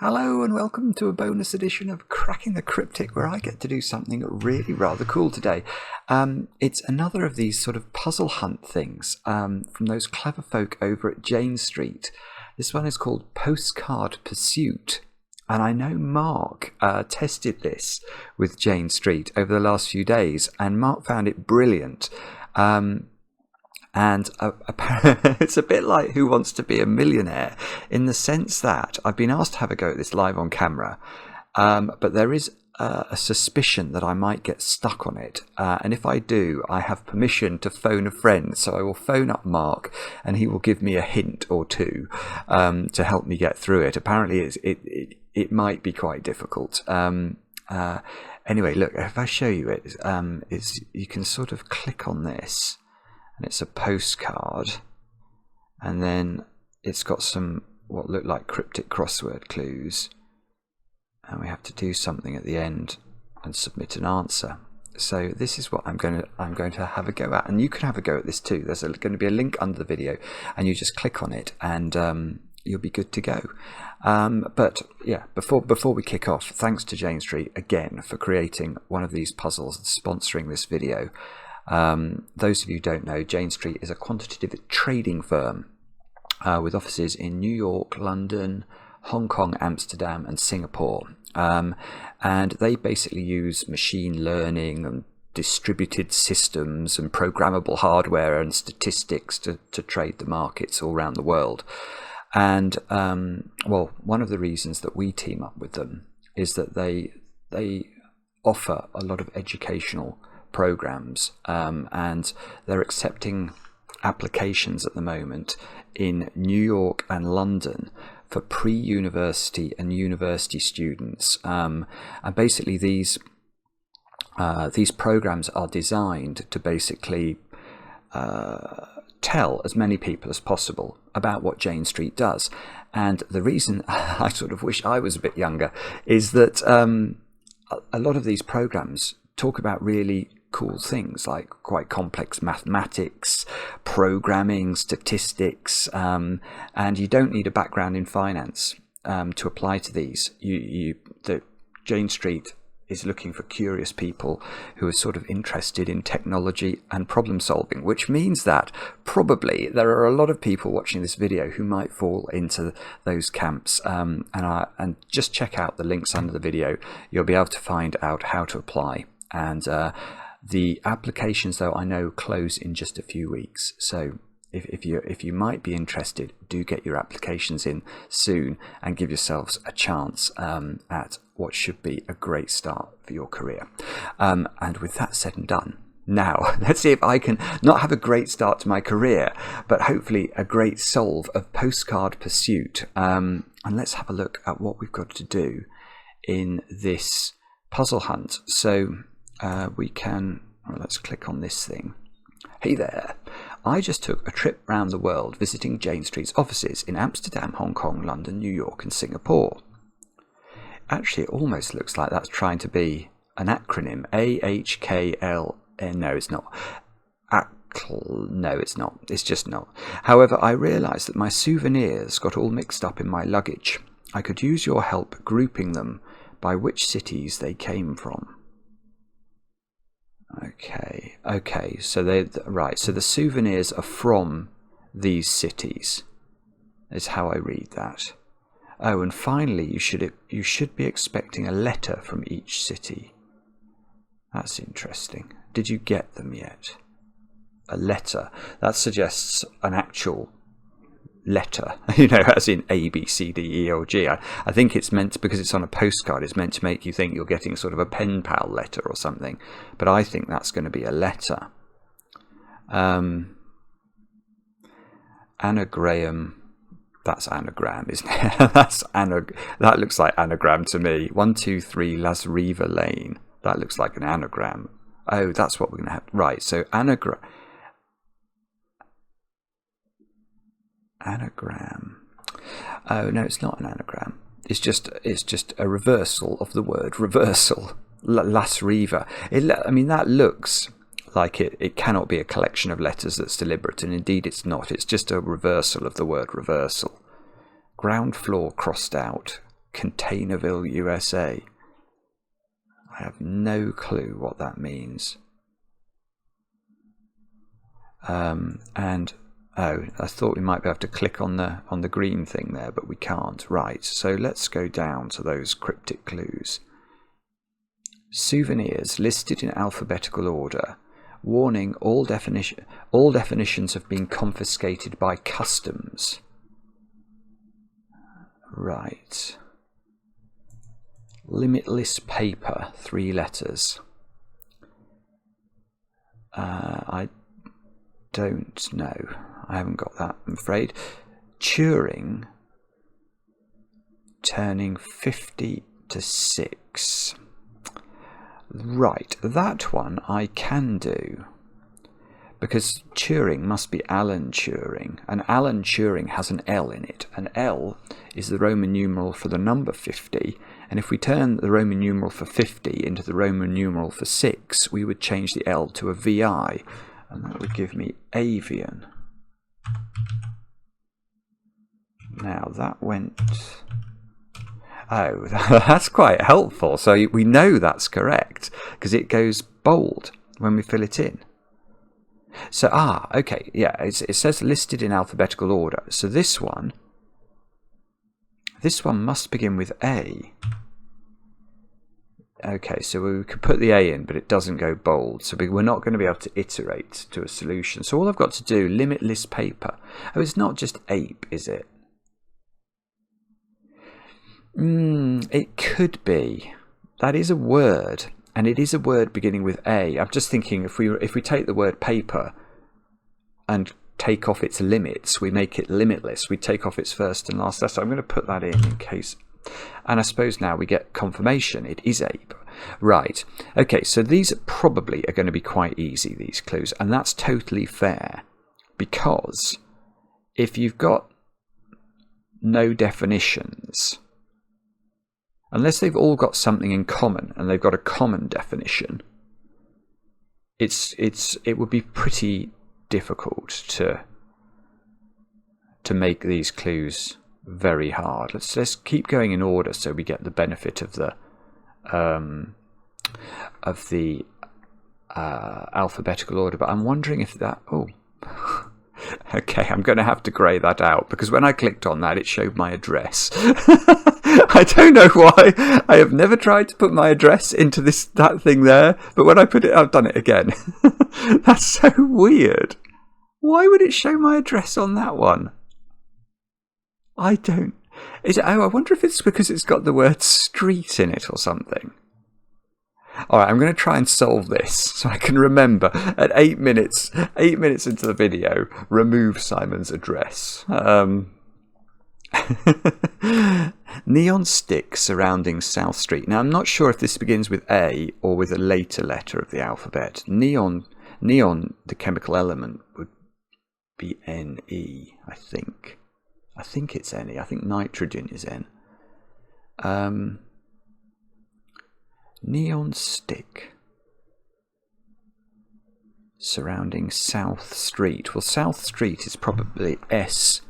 Hello and welcome to a bonus edition of Cracking the Cryptic, where I get to do something really rather cool today. It's another of these sort of puzzle hunt things from those clever folk over at Jane Street. This one is called Postcard Pursuit. And I know Mark tested this with Jane Street over the last few days, and Mark found it brilliant. And it's a bit like Who Wants to Be a Millionaire, in the sense that I've been asked to have a go at this live on camera, but there is a suspicion that I might get stuck on it. And if I do, I have permission to phone a friend. So I will phone up Mark and he will give me a hint or two to help me get through it. Apparently it might be quite difficult. Anyway, look, if I show you it, you can sort of click on this. And it's a postcard, and then it's got some what look like cryptic crossword clues, and we have to do something at the end and submit an answer. So this is what I'm going to have a go at, and you can have a go at this too. There's going to be a link under the video, and you just click on it, and you'll be good to go. But yeah, before we kick off, thanks to Jane Street again for creating one of these puzzles and sponsoring this video. Those of you who don't know, Jane Street is a quantitative trading firm with offices in New York, London, Hong Kong, Amsterdam and Singapore. And they basically use machine learning and distributed systems and programmable hardware and statistics to trade the markets all around the world. And well, one of the reasons that we team up with them is that they offer a lot of educational programs, and they're accepting applications at the moment in New York and London for pre-university and university students, and basically these programs are designed to basically tell as many people as possible about what Jane Street does. And the reason I sort of wish I was a bit younger is that a lot of these programs talk about really cool things like quite complex mathematics, programming, statistics, and you don't need a background in finance to apply to these. The Jane Street is looking for curious people who are sort of interested in technology and problem solving, which means that probably there are a lot of people watching this video who might fall into those camps. And just check out the links under the video. You'll be able to find out how to apply. And the applications, though, I know close in just a few weeks. So if you might be interested, do get your applications in soon and give yourselves a chance at what should be a great start for your career. And with that said and done, now let's see if I can not have a great start to my career, but hopefully a great solve of Postcard Pursuit. And let's have a look at what we've got to do in this puzzle hunt. So let's click on this thing. Hey there, I just took a trip around the world visiting Jane Street's offices in Amsterdam, Hong Kong, London, New York and Singapore. Actually, it almost looks like that's trying to be an acronym. AHKL. No, it's not. No, it's not. It's just not. However, I realised that my souvenirs got all mixed up in my luggage. I could use your help grouping them by which cities they came from. Okay, so so the souvenirs are from these cities, is how I read that. Oh, and finally you should be expecting a letter from each city. That's interesting. Did you get them yet? A letter. That suggests an actual letter, as in A, B, C, D, E, or G. I think it's meant, because it's on a postcard, it's meant to make you think you're getting sort of a pen pal letter or something. But I think that's going to be a letter. Anagram. That's anagram, isn't it? That looks like anagram to me. 123 Las Riva Lane. That looks like an anagram. Oh, that's what we're going to have. Right, so anagram. Oh no, it's not an anagram. It's just a reversal of the word reversal. Las Riva. That looks like it cannot be a collection of letters that's deliberate, and indeed it's not. It's just a reversal of the word reversal. Ground floor crossed out. Containerville, USA. I have no clue what that means. And oh, I thought we might be able to click on the green thing there, but we can't. Right, so let's go down to those cryptic clues. Souvenirs listed in alphabetical order. Warning, all definitions have been confiscated by customs. Right. Limitless paper, 3 letters. I don't know. I haven't got that, I'm afraid. Turing turning 50 to 6. Right, that one I can do. Because Turing must be Alan Turing, and Alan Turing has an L in it. An L is the Roman numeral for the number 50, and if we turn the Roman numeral for 50 into the Roman numeral for 6, we would change the L to a VI, and that would give me avian. Now that went... Oh, that's quite helpful. So we know that's correct because it goes bold when we fill it in. So, okay, yeah, it says listed in alphabetical order. So this one must begin with A. Okay, so we could put the A in, but it doesn't go bold. So we're not going to be able to iterate to a solution. So all I've got to do, limitless paper. Oh, it's not just ape, is it? It could be. That is a word, and it is a word beginning with A. I'm just thinking if we take the word paper and take off its limits, we make it limitless. We take off its first and last letter. So I'm going to put that in case. And I suppose now we get confirmation. It is ape. Right. Okay, so these probably are going to be quite easy, these clues, and that's totally fair, because if you've got no definitions, unless they've all got something in common and they've got a common definition, it would be pretty difficult to make these clues very hard. Let's keep going in order so we get the benefit of the alphabetical order. But I'm wondering if that... Oh, okay, I'm going to have to grey that out, because when I clicked on that, it showed my address. I don't know why. I have never tried to put my address into that thing there, but when I put it, I've done it again. That's so weird. Why would it show my address on that one? I don't... I wonder if it's because it's got the word street in it or something. All right, I'm going to try and solve this so I can remember at 8 minutes into the video, remove Simon's address. Neon stick surrounding South Street. Now, I'm not sure if this begins with A or with a later letter of the alphabet. Neon, the chemical element, would be Ne, I think. I think it's Ne. I think nitrogen is N. Neon stick surrounding South Street. Well, South Street is probably S,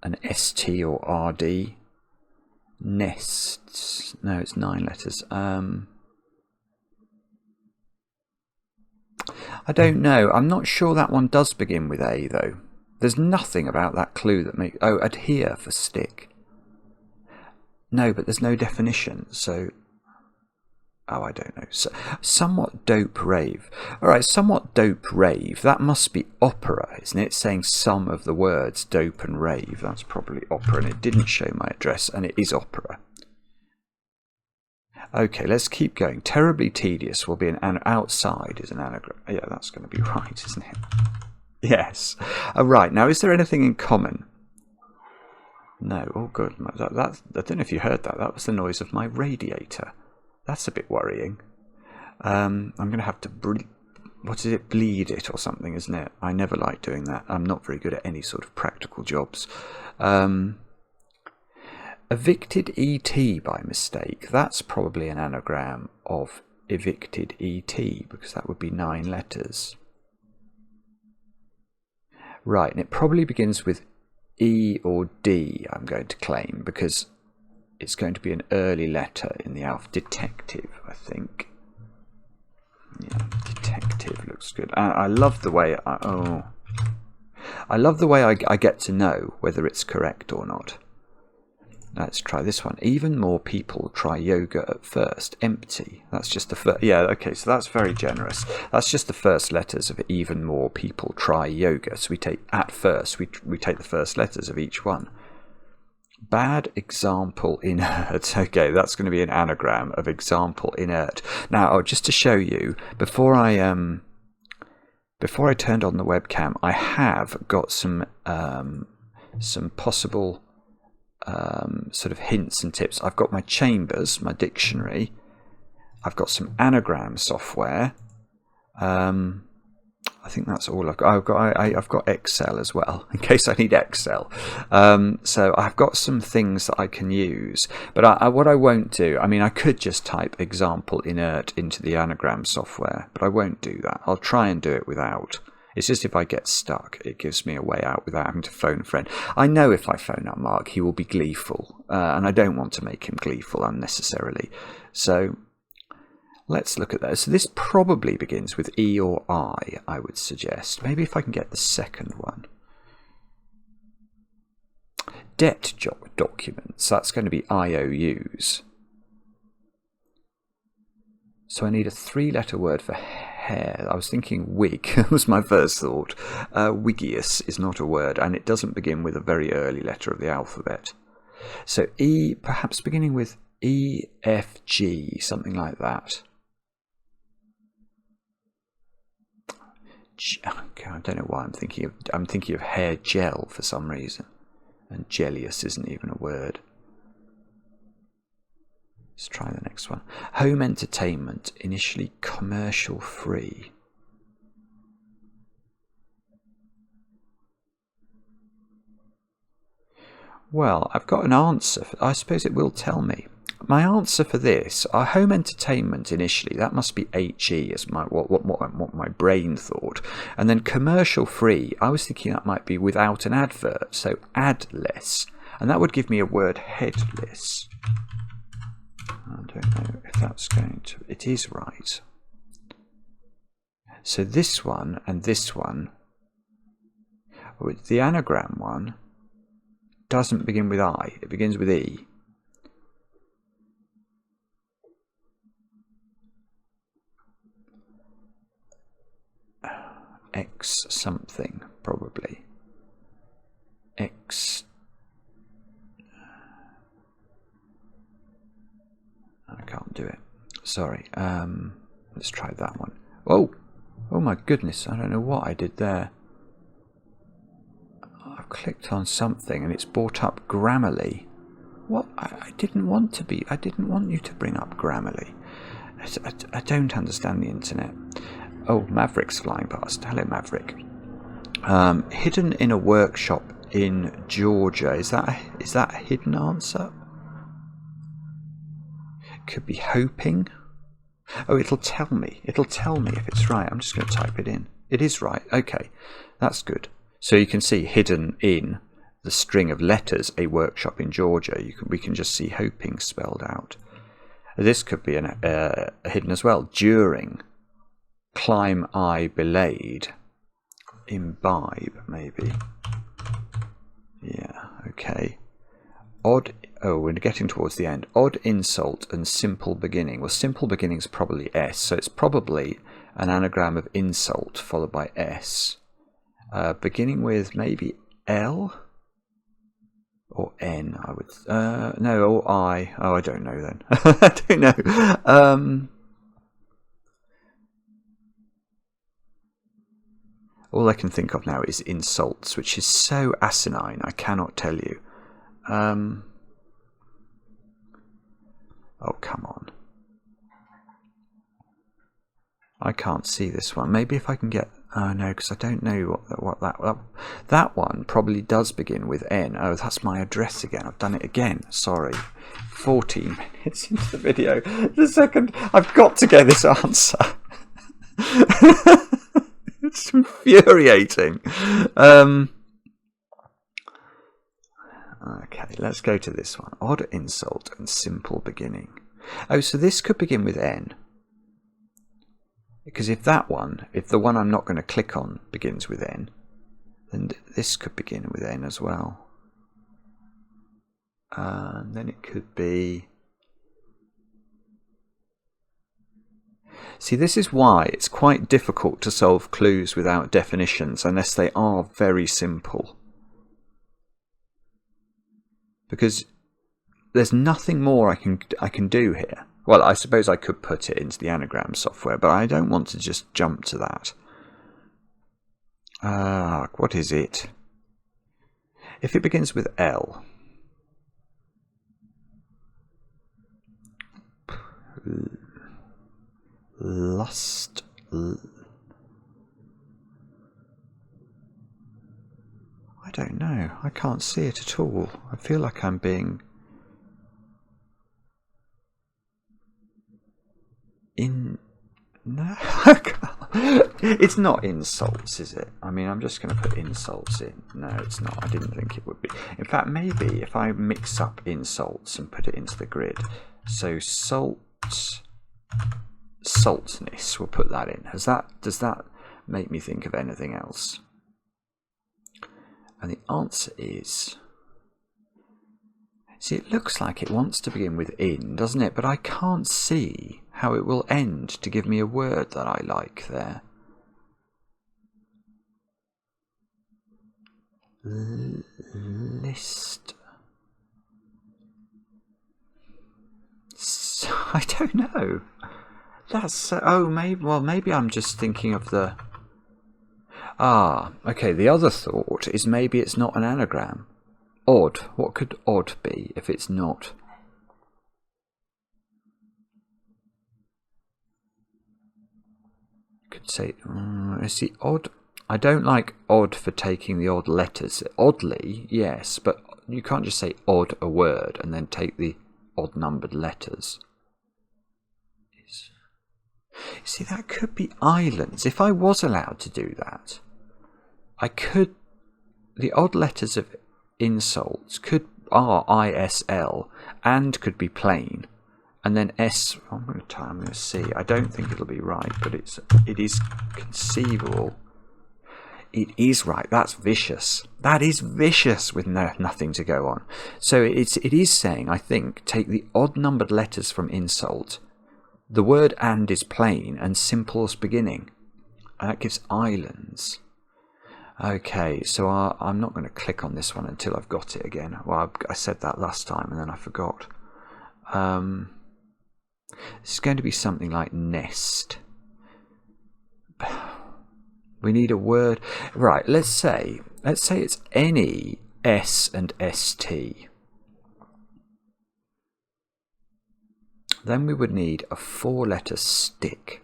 an ST or RD. Nests. No, it's 9 letters. I don't know. I'm not sure that one does begin with A, though. There's nothing about that clue that makes... Oh, adhere for stick. No, but there's no definition, so... Oh, I don't know. So, somewhat dope rave. All right, somewhat dope rave. That must be opera, isn't it? Saying some of the words dope and rave. That's probably opera, and it didn't show my address, and it is opera. Okay, let's keep going. Terribly tedious will be an outside is an anagram. Yeah, that's going to be right, isn't it? Yes. Right, now is there anything in common? No. Oh, good. I don't know if you heard that. That was the noise of my radiator. That's a bit worrying. I'm going to have to... What is it? Bleed it or something, isn't it? I never like doing that. I'm not very good at any sort of practical jobs. Evicted ET by mistake. That's probably an anagram of evicted ET, because that would be 9 letters. Right, and it probably begins with E or D, I'm going to claim, because it's going to be an early letter in the alphabet. Detective, I think. Yeah, detective looks good. I love the way I love the way I get to know whether it's correct or not. Let's try this one. Even more people try yoga at first. Empty. That's just the first. Yeah, okay, so that's very generous. That's just the first letters of even more people try yoga. So we take, at first, we take the first letters of each one. Bad example inert. Okay, that's going to be an anagram of example inert. Now, just to show you, before I turned on the webcam, I have got some possible sort of hints and tips. I've got my Chambers, my dictionary. I've got some anagram software. I think that's all I've got. I've got Excel as well, in case I need Excel. So I've got some things that I can use. But what I won't do, I mean, I could just type example inert into the anagram software, but I won't do that. I'll try and do it without. It's just if I get stuck, it gives me a way out without having to phone a friend. I know if I phone up Mark, he will be gleeful, and I don't want to make him gleeful unnecessarily. So let's look at those. So this probably begins with E or I would suggest. Maybe if I can get the second one. Debt documents, that's going to be IOUs. So I need a 3-letter word for hair. I was thinking wig, was my first thought. Wiggius is not a word, and it doesn't begin with a very early letter of the alphabet. So E, perhaps beginning with E, F, G, something like that. I don't know why I'm thinking of hair gel for some reason, and gellius isn't even a word. Let's try the next one. Home entertainment, initially commercial free. Well, I've got an answer. I suppose it will tell me. My answer for this, our home entertainment initially, that must be HE as what my brain thought. And then commercial free, I was thinking that might be without an advert, so adless. And that would give me a word headless. I don't know if that's going to... It is right. So this one and this one, the anagram one, doesn't begin with I, it begins with E. X something, probably. X... I can't do it. Sorry. Let's try that one. Oh my goodness, I don't know what I did there. I've clicked on something and it's brought up Grammarly. What? I didn't want you to bring up Grammarly. I don't understand the internet. Oh, Maverick's flying past. Hello, Maverick. Hidden in a workshop in Georgia. Is that a hidden answer? Could be hoping. Oh, it'll tell me. It'll tell me if it's right. I'm just going to type it in. It is right. Okay, that's good. So you can see hidden in the string of letters, a workshop in Georgia. We can just see hoping spelled out. This could be hidden as well. During. Climb I belayed. Imbibe, maybe. Yeah, okay. Odd, we're getting towards the end. Odd insult and simple beginning. Well, simple beginning's probably S, so it's probably an anagram of insult followed by S. Beginning with maybe L or N, I would... no, or I. Oh, I don't know then. I don't know. All I can think of now is insults, which is so asinine, I cannot tell you. Oh, come on. I can't see this one. Maybe if I can get... Oh, no, because I don't know what that one probably does begin with N. Oh, that's my address again. I've done it again. Sorry. 14 minutes into the video. The second... I've got to get this answer. It's infuriating. Okay, let's go to this one. Odd insult and simple beginning. Oh, so this could begin with N. Because if the one I'm not going to click on begins with N, then this could begin with N as well. And then it could be... See, this is why it's quite difficult to solve clues without definitions unless they are very simple. Because there's nothing more I can do here. Well, I suppose I could put it into the anagram software, but I don't want to just jump to that. What is it? If it begins with L. Lust. I don't know. I can't see it at all. I feel like I'm being... No, it's not insults, is it? I mean, I'm just going to put insults in. No, it's not. I didn't think it would be. In fact, maybe if I mix up insults and put it into the grid. So saltness, we'll put that in. Does that make me think of anything else? And the answer is... See, it looks like it wants to begin with in, doesn't it? But I can't see how it will end to give me a word that I like there. List. I don't know. That's... maybe I'm just thinking of the... okay, the other thought is maybe it's not an anagram. Odd. What could odd be if it's not? Could say, see, odd. I don't like odd for taking the odd letters. Oddly, yes, but you can't just say odd a word and then take the odd numbered letters. See, that could be islands. If I was allowed to do that, I could... The odd letters of insults are ISL and could be plain, and then S. I'm going to see. I don't think it'll be right, but it is conceivable. It is right. That's vicious. That is vicious with nothing to go on. So it is saying, I think, take the odd numbered letters from insult. The word and is plain and simplest beginning, and that gives islands. Okay, so I'm not going to click on this one until I've got it again. Well, I said that last time and then I forgot. This is going to be something like nest. We need a word. Right, let's say it's any S and ST. Then we would need a 4-letter stick.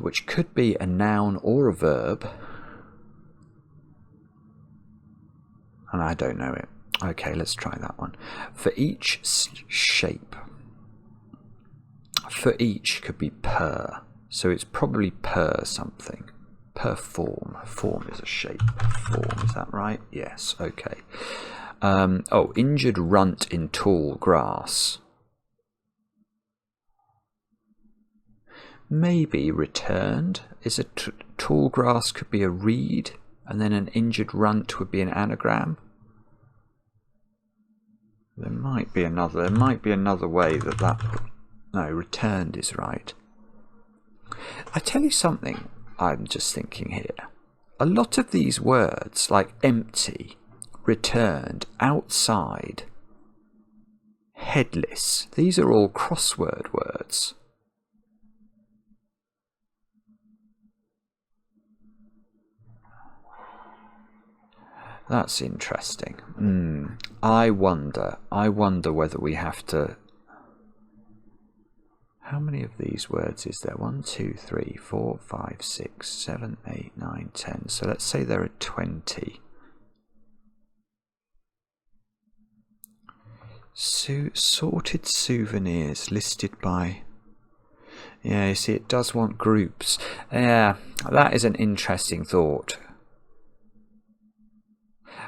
Which could be a noun or a verb. And I don't know it. Okay, let's try that one. For each shape. For each could be per. So it's probably per something. Per form. Form is a shape. Form, is that right? Yes, okay. Injured runt in tall grass. Maybe returned is a tall grass could be a reed, and then an injured runt would be an anagram. There might be another way that no, returned is right. I tell you something I'm just thinking here. A lot of these words like empty, returned, outside, headless, these are all crossword words. That's interesting. I wonder whether we have to... How many of these words is there? 1, 2, 3, 4, 5, 6, 7, 8, 9, 10. So let's say there are 20. Sorted souvenirs listed by... Yeah, you see, it does want groups. Yeah, that is an interesting thought.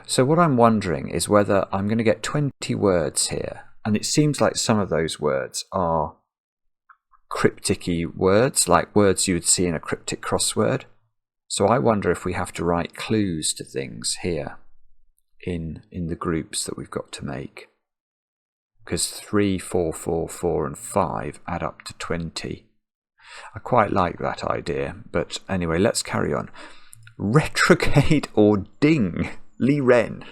So what I'm wondering is whether I'm going to get 20 words here, and it seems like some of those words are cryptic-y words, like words you would see in a cryptic crossword. So I wonder if we have to write clues to things here in the groups that we've got to make. Because 3, 4, 4, 4 and 5 add up to 20. I quite like that idea, but anyway, let's carry on. Retrograde or ding? Lee Wren.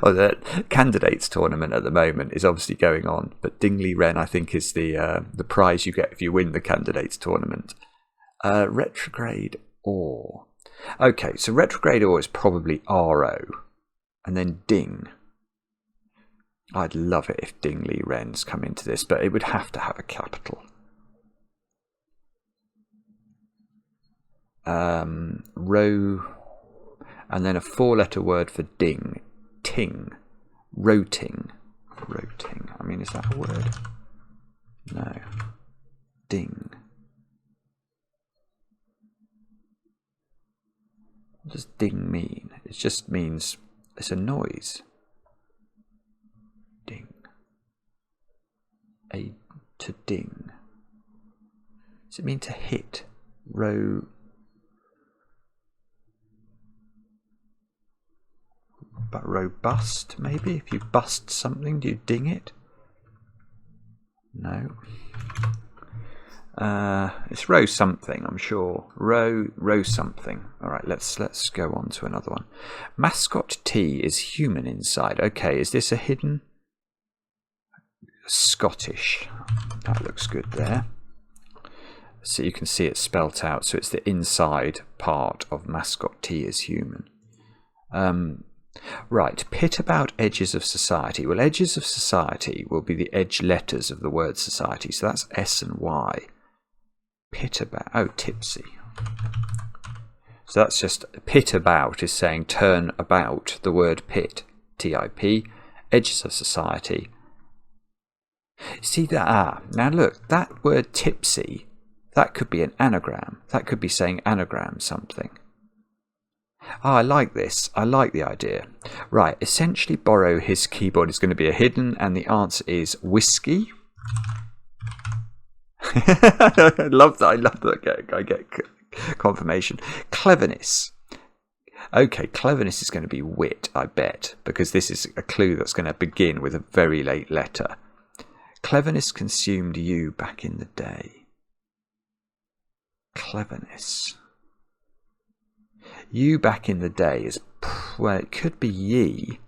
Oh, the candidates tournament at the moment is obviously going on, but Ding Lee Wren, I think, is the prize you get if you win the candidates tournament. Retrograde or. Okay, so retrograde or is probably RO, and then ding. I'd love it if Ding Lee Wren's come into this, but it would have to have a capital. Row, and then a 4-letter word for ding. Ting. Roting. Roting. I mean, is that a word? No. Ding. What does ding mean? It just means it's a noise. Ding. To ding. Does it mean to hit? But robust, maybe? If you bust something, do you ding it? No. It's row something, I'm sure. Row something. All right, let's go on to another one. Mascot T is human inside. Okay, is this a hidden? Scottish. That looks good there. So you can see it spelt out. So it's the inside part of mascot T is human. Right, pit about edges of society. Well, edges of society will be the edge letters of the word society. So that's S and Y. Pit about. Oh, tipsy. So that's just pit about is saying turn about the word pit. T-I-P. Edges of society. See that? Now look, that word tipsy, that could be an anagram. That could be saying anagram something. I like this. I like the idea. Right, essentially borrow his keyboard is going to be a hidden, and the answer is whiskey. I love that. I love that. I get confirmation. Cleverness. Okay, cleverness is going to be wit, I bet, because this is a clue that's going to begin with a very late letter. Cleverness consumed you back in the day. Cleverness. You back in the day is, well, it could be ye.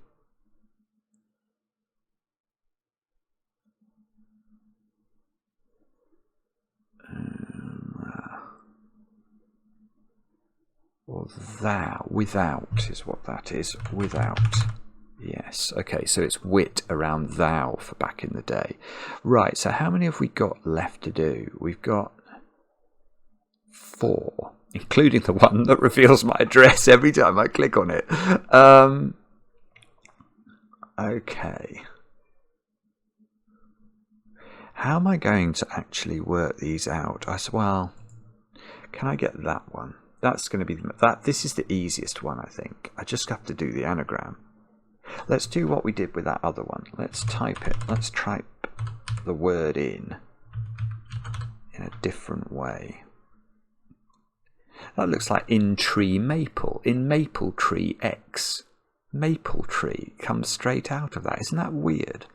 Or thou, without is what that is, without. Yes, okay, so it's wit around thou for back in the day. Right, so how many have we got left to do? We've got 4, including the one that reveals my address every time I click on it. Okay. How am I going to actually work these out? I said, well, can I get that one? That's going to be that. This is the easiest one, I think. I just have to do the anagram. Let's do what we did with that other one. Let's type it. Let's type the word in a different way. That looks like in tree maple. In maple tree X. Maple tree comes straight out of that. Isn't that weird?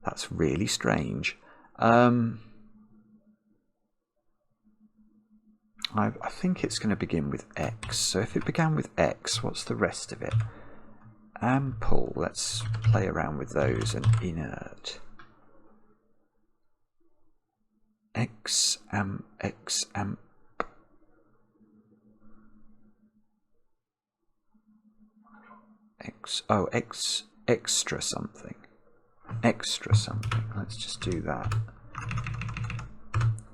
That's really strange. I think it's going to begin with X. So if it began with X, what's the rest of it? Ample. Let's play around with those. And inert. X, amp. X, oh, X, extra something. Extra something. Let's just do that.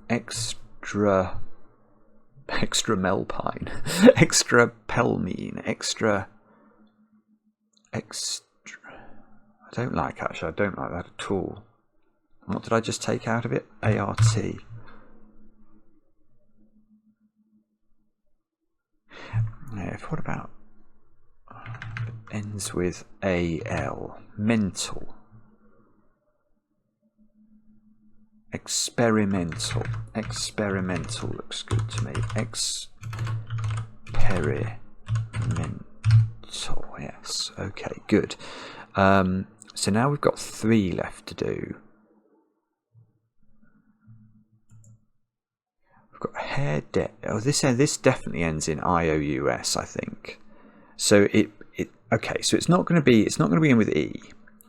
Extra melpine. Extra pelmine. Extra. I don't like, actually. I don't like that at all. What did I just take out of it? ART. Yeah, what about ends with AL? Mental. Experimental. Experimental looks good to me. Experimental. Yes. Okay, good. So now we've got 3 left to do. We've got hair oh, this definitely ends in IOUS, I think. So okay, so it's not going to be in with E.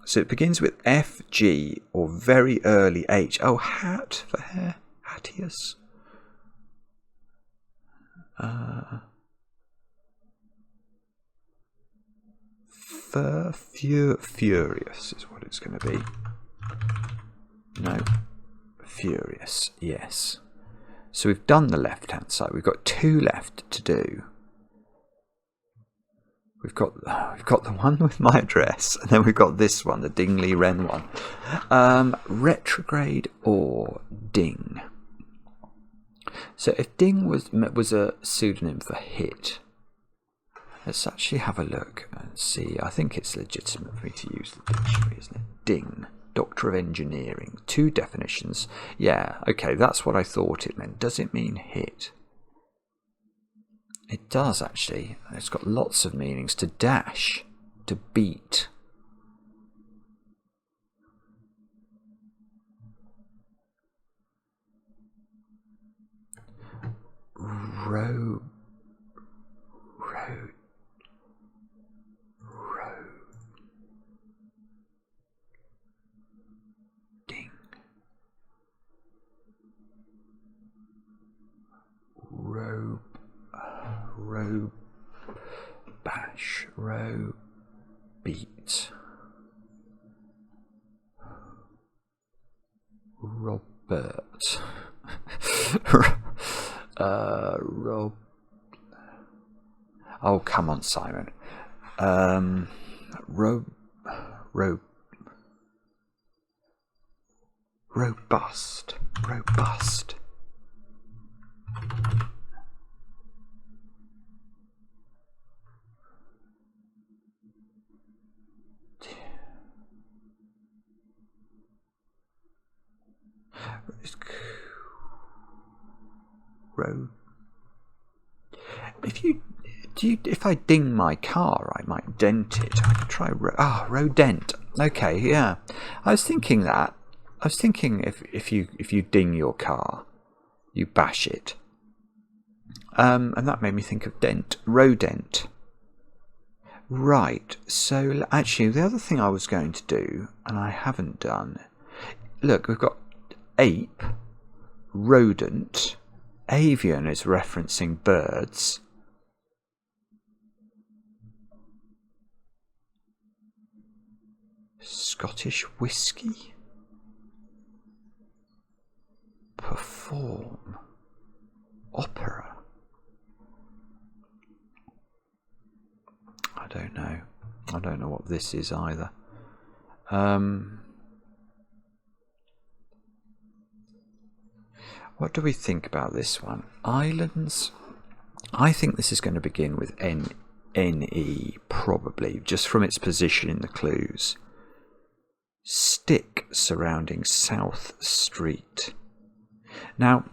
So it begins with F, G, or very early H. Oh, hat for hair. Hattius. Furious is what it's going to be. No. Furious, yes. So we've done the left-hand side. We've got 2 left to do. We've got the one with my address, and then we've got this one, the Dingley Wren one. Retrograde or ding. So if ding was a pseudonym for hit, let's actually have a look and see. I think it's legitimate for me to use the dictionary, isn't it? Ding, Doctor of Engineering. 2 definitions. Yeah, okay, that's what I thought it meant. Does it mean hit? It does, actually. It's got lots of meanings. To dash, to beat. Bash, row, beat. Robert. Oh, come on, Simon. Robust. If I ding my car, I might dent it. I could try rodent. Okay, yeah. I was thinking if you ding your car, you bash it. And that made me think of dent. Rodent. Right. So actually, the other thing I was going to do, and I haven't done. Look, we've got ape, rodent. Avian is referencing birds. Scottish whiskey. Perform. Opera. I don't know. I don't know what this is either. What do we think about this one? Islands. I think this is going to begin with N-E, probably, just from its position in the clues. Stick surrounding South Street. Now,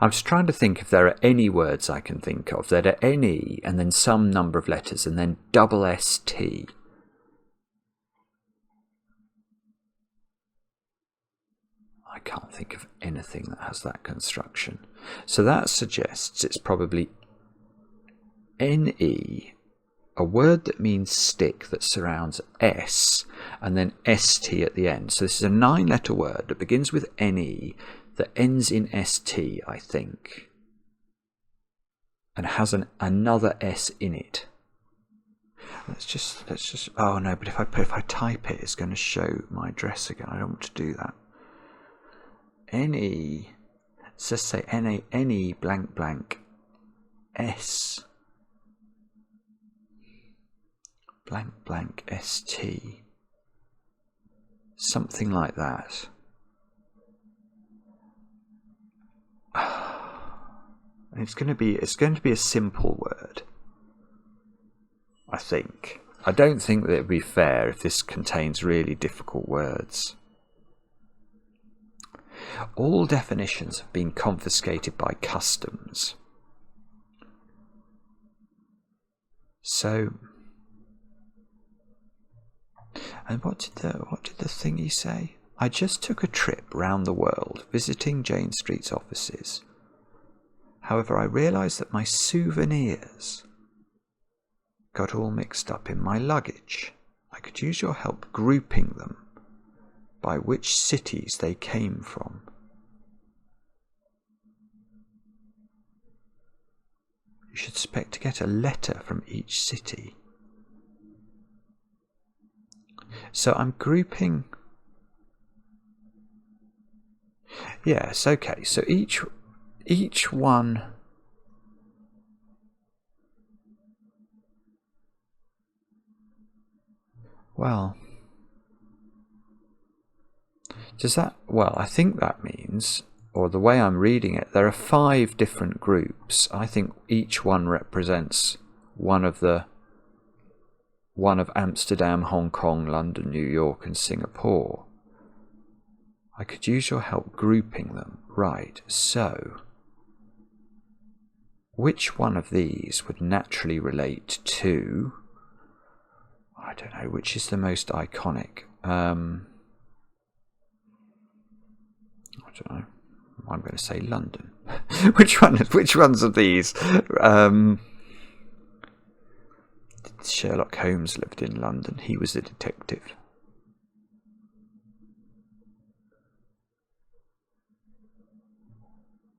I'm just trying to think if there are any words I can think of that are N-E and then some number of letters and then double S-T. I can't think of anything that has that construction. So that suggests it's probably N-E, a word that means stick that surrounds S and then S-T at the end. So this is a 9-letter word that begins with N-E that ends in S-T, I think, and has another S in it. Let's just. Oh no! But if I type it, it's going to show my address again. I don't want to do that. N-E. Let's just say N-E blank blank S. blank blank ST. Something like that. It's going to be a simple word, I think. I don't think that it would be fair if this contains really difficult words. All definitions have been confiscated by customs. So, and what did the thingy say? I just took a trip round the world visiting Jane Street's offices. However, I realised that my souvenirs got all mixed up in my luggage. I could use your help grouping them by which cities they came from. You should expect to get a letter from each city. So I'm grouping. Yes, okay. So each one. Well, does that? Well, I think that means, or the way I'm reading it, there are 5 different groups. I think each one represents one of Amsterdam, Hong Kong, London, New York, and Singapore. I could use your help grouping them. Right, so which one of these would naturally relate to, I don't know, which is the most iconic? I don't know. I'm going to say London. Which ones of these? Sherlock Holmes lived in London. He was a detective.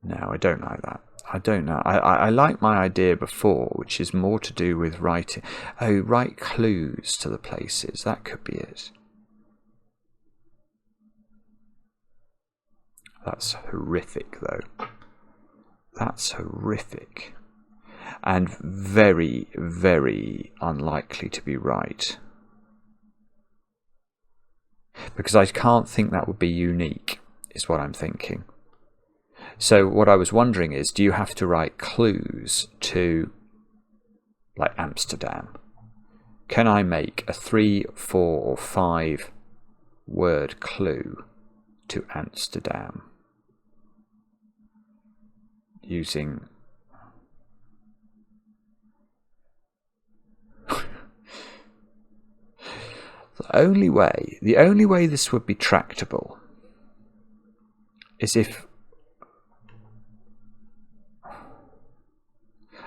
No, I don't like that. I don't know. I like my idea before, which is more to do with writing. Oh, write clues to the places. That could be it. That's horrific, though. That's horrific. And very, very unlikely to be right. Because I can't think that would be unique, is what I'm thinking. So what I was wondering is, do you have to write clues to, like, Amsterdam? Can I make a 3, 4, or 5 word clue to Amsterdam using the only way this would be tractable is if,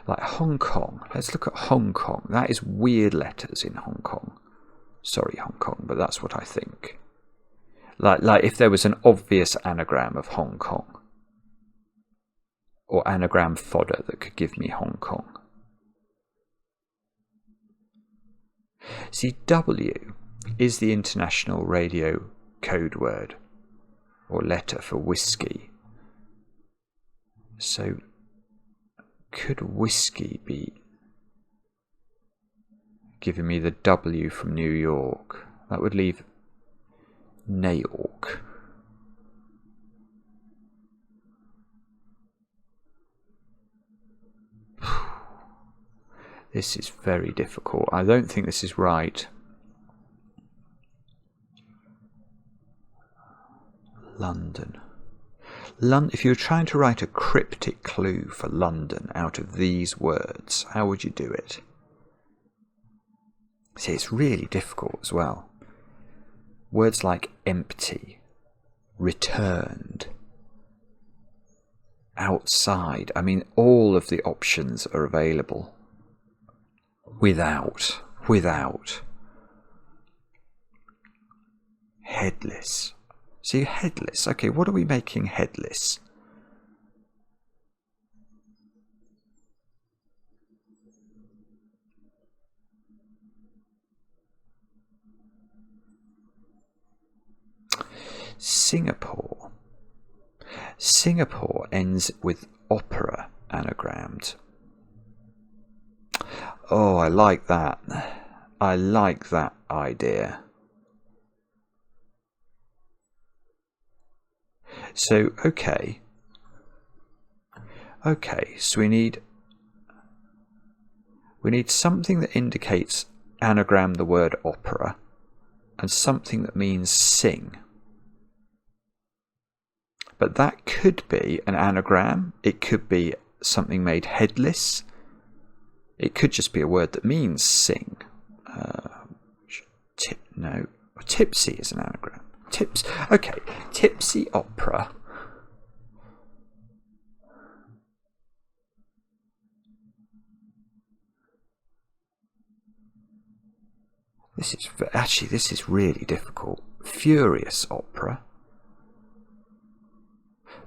like, Hong Kong. Let's look at Hong Kong. That is weird letters in Hong Kong. Sorry, Hong Kong, but that's what I think. Like if there was an obvious anagram of Hong Kong, or anagram fodder that could give me Hong Kong. See, W is the international radio code word or letter for whiskey. So could whiskey be giving me the W from New York? That would leave New York. This is very difficult. I don't think this is right. London. If you were trying to write a cryptic clue for London out of these words, how would you do it? See, it's really difficult as well. Words like empty, returned, outside. I mean, all of the options are available. Without. Headless. See, headless. Okay, what are we making headless? Singapore. Singapore ends with opera anagrammed. Oh, I like that. I like that idea. So, okay, so we need something that indicates anagram the word opera, and something that means sing. But that could be an anagram. It could be something made headless. It could just be a word that means sing. No, tipsy is an anagram. Okay, tipsy opera. This is really difficult. Furious opera.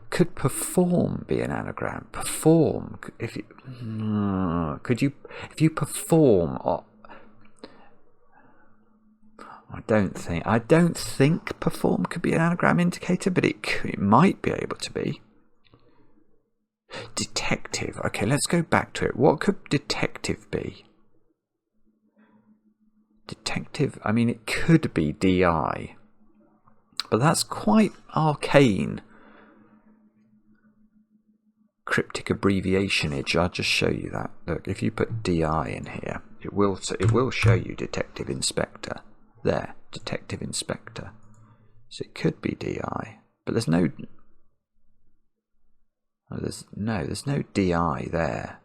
Could perform be an anagram? Perform. If you perform? I don't think perform could be an anagram indicator, but it might be able to be. Detective. Okay, let's go back to it. What could detective be? Detective. I mean, it could be DI, but that's quite arcane. Cryptic abbreviationage. I'll just show you that. Look, if you put DI in here, it will show you detective inspector. There, detective inspector. So it could be DI, but there's no. Oh, there's no DI there.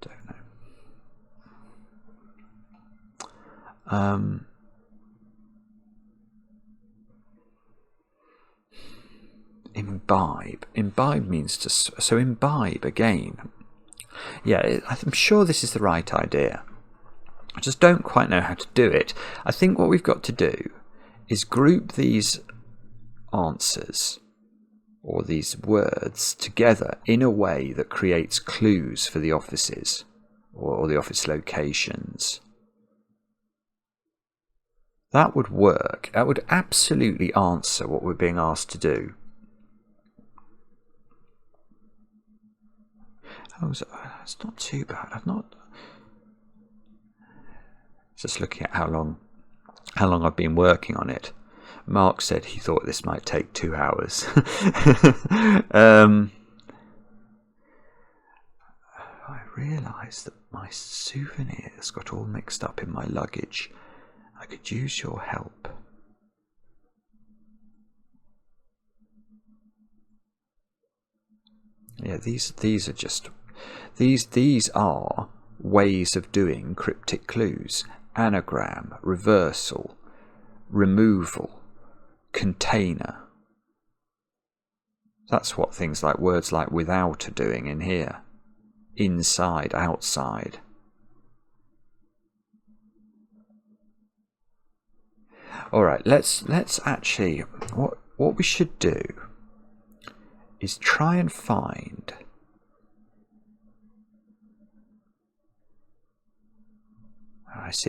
Don't know. Imbibe. Imbibe means to. So imbibe again. Yeah, I'm sure this is the right idea. I just don't quite know how to do it. I think what we've got to do is group these answers or these words together in a way that creates clues for the offices or the office locations. That would work. That would absolutely answer what we're being asked to do. Oh, it's not too bad. I've not. Just looking at how long I've been working on it. Mark said he thought this might take 2 hours. I realised that my souvenirs got all mixed up in my luggage. I could use your help. Yeah, these are just these are ways of doing cryptic clues. Anagram, reversal, removal, container. That's what things like words like without are doing in here. Inside, outside. Alright, let's actually what we should do is try and find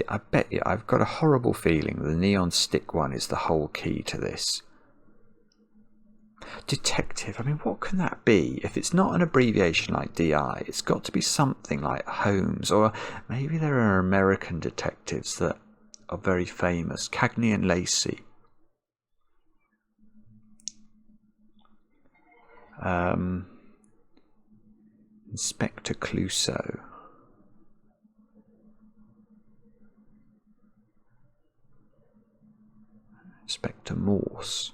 I bet you I've got a horrible feeling the neon stick one is the whole key to this. Detective, I mean, what can that be? If it's not an abbreviation like DI, it's got to be something like Holmes, or maybe there are American detectives that are very famous. Cagney and Lacey. Inspector Clouseau. Inspector Morse.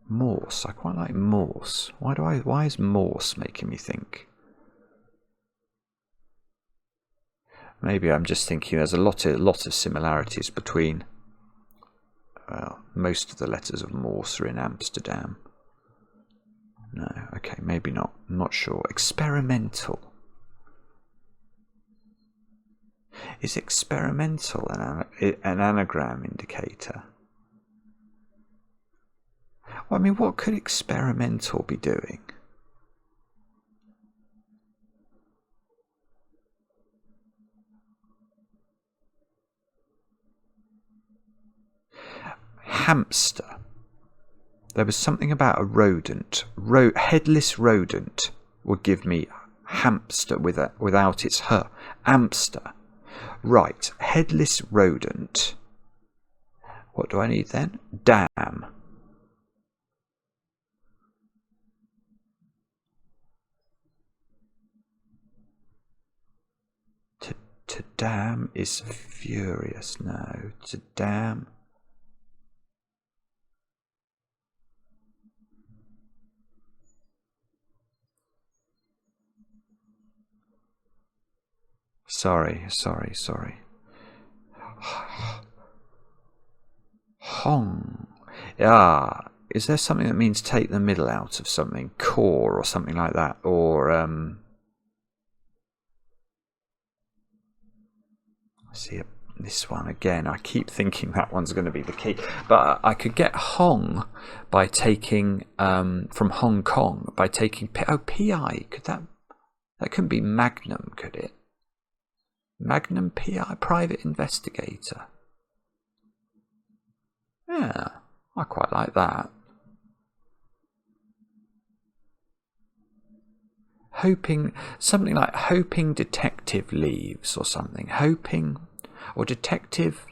Morse. I quite like Morse. Why is Morse making me think? Maybe I'm just thinking there's a lot of similarities between most of the letters of Morse are in Amsterdam. No, okay, maybe not. I'm not sure. Experimental. Is experimental an anagram indicator? Well, I mean, what could experimental be doing? hamster. There was something about a rodent. Headless rodent would give me hamster without its her. Amster. Right. Headless rodent. What do I need then? Dam. To dam is furious. No. To dam. Sorry. Hong. Yeah. Is there something that means take the middle out of something? Core or something like that? Or, see this one again. I keep thinking that one's going to be the key. But I could get Hong by taking, from Hong Kong, by taking, PI. Could that couldn't be Magnum, could it? Magnum PI, private investigator. Yeah, I quite like that. Hoping, something like hoping detective leaves or something. Hoping or detective.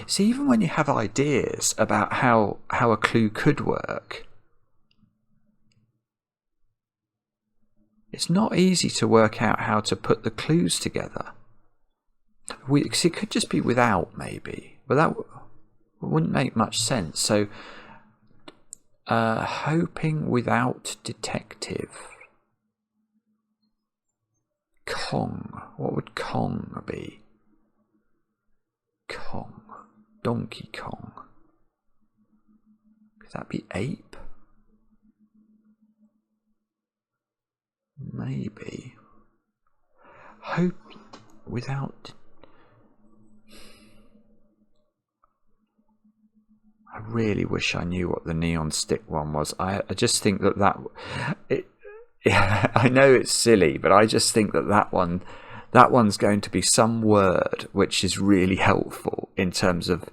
See, even when you have ideas about how a clue could work, it's not easy to work out how to put the clues together. Because it could just be without, maybe. But that wouldn't make much sense. So, hoping without detective. Kong. What would Kong be? Kong. Donkey Kong. Could that be ape? Maybe. Hope without. I really wish I knew what the neon stick one was. I just think that I know it's silly, but I just think that one's going to be some word which is really helpful in terms of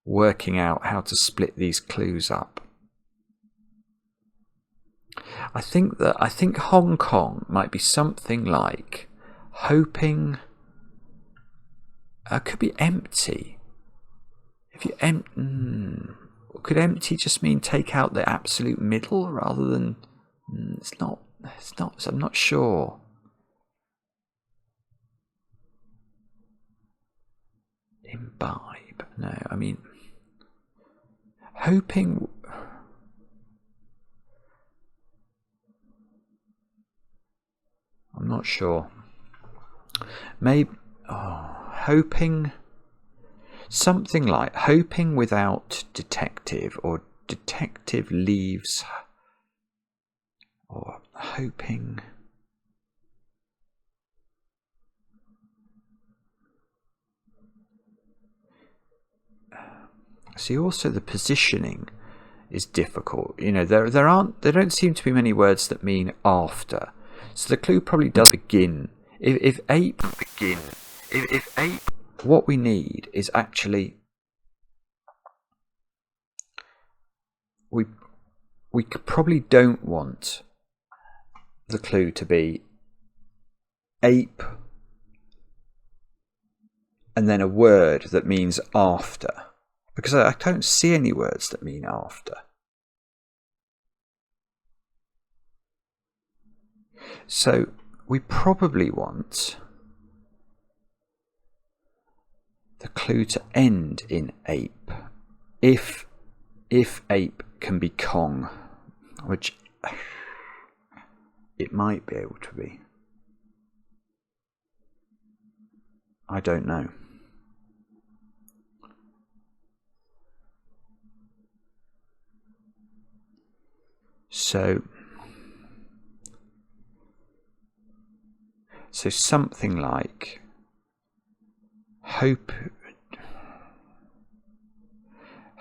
working out how to split these clues up. I think Hong Kong might be something like hoping. Could be empty. If you could empty just mean take out the absolute middle rather than? It's not. I'm not sure. Imbibe. No, I mean hoping. I'm not sure. Maybe hoping. Something like hoping without detective, or detective leaves, or hoping. See, also the positioning is difficult. You know, there don't seem to be many words that mean after. So the clue probably does begin. If ape, what we need is actually we probably don't want the clue to be ape and then a word that means after, because I don't see any words that mean after. So we probably want the clue to end in ape, if ape can be Kong, which it might be able to be. I don't know. So something like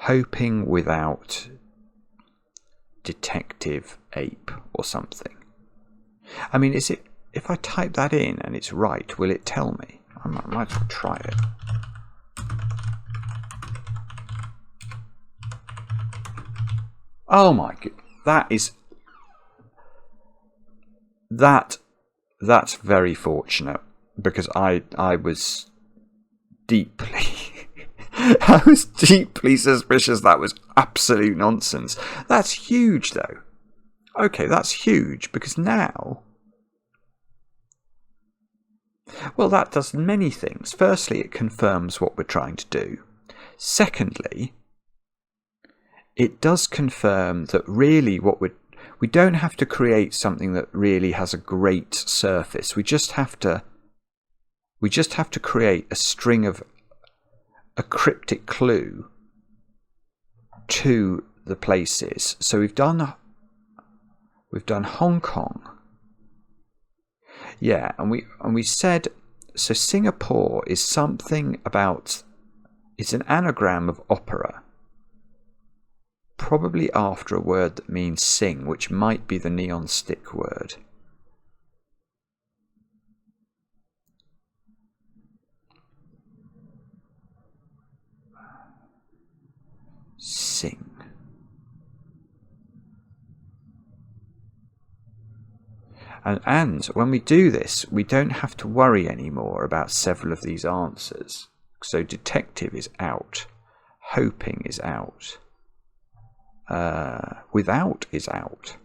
hoping without detective ape or something. I mean, is it, if I type that in and it's right, will it tell me? I might as well try it. Oh my god, that's very fortunate, because I was deeply I was deeply suspicious that was absolute nonsense. That's huge though. Okay, that's huge, because now, well, that does many things. Firstly, it confirms what we're trying to do. Secondly, it does confirm that really we don't have to create something that really has a great surface. We just have to create a string of a cryptic clue to the places. So we've done Hong Kong. Yeah, and we said, so Singapore is something about, it's an anagram of opera, probably after a word that means sing, which might be the neon stick word. Sing. And when we do this, we don't have to worry anymore about several of these answers. So detective is out. Hoping is out. Without is out.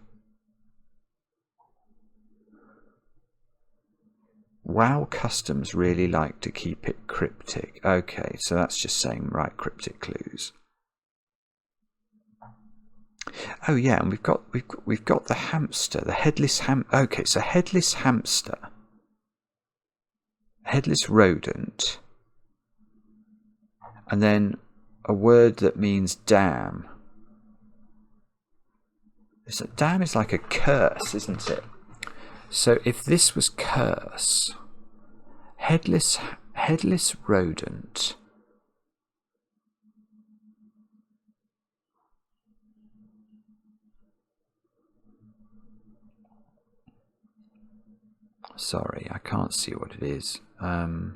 Wow, customs really like to keep it cryptic. Okay, so that's just saying write cryptic clues. Oh yeah, and we've got the hamster, the headless Okay, so headless hamster, headless rodent, and then a word that means damn. Damn is like a curse, isn't it? So if this was curse, headless rodent. Sorry, I can't see what it is. To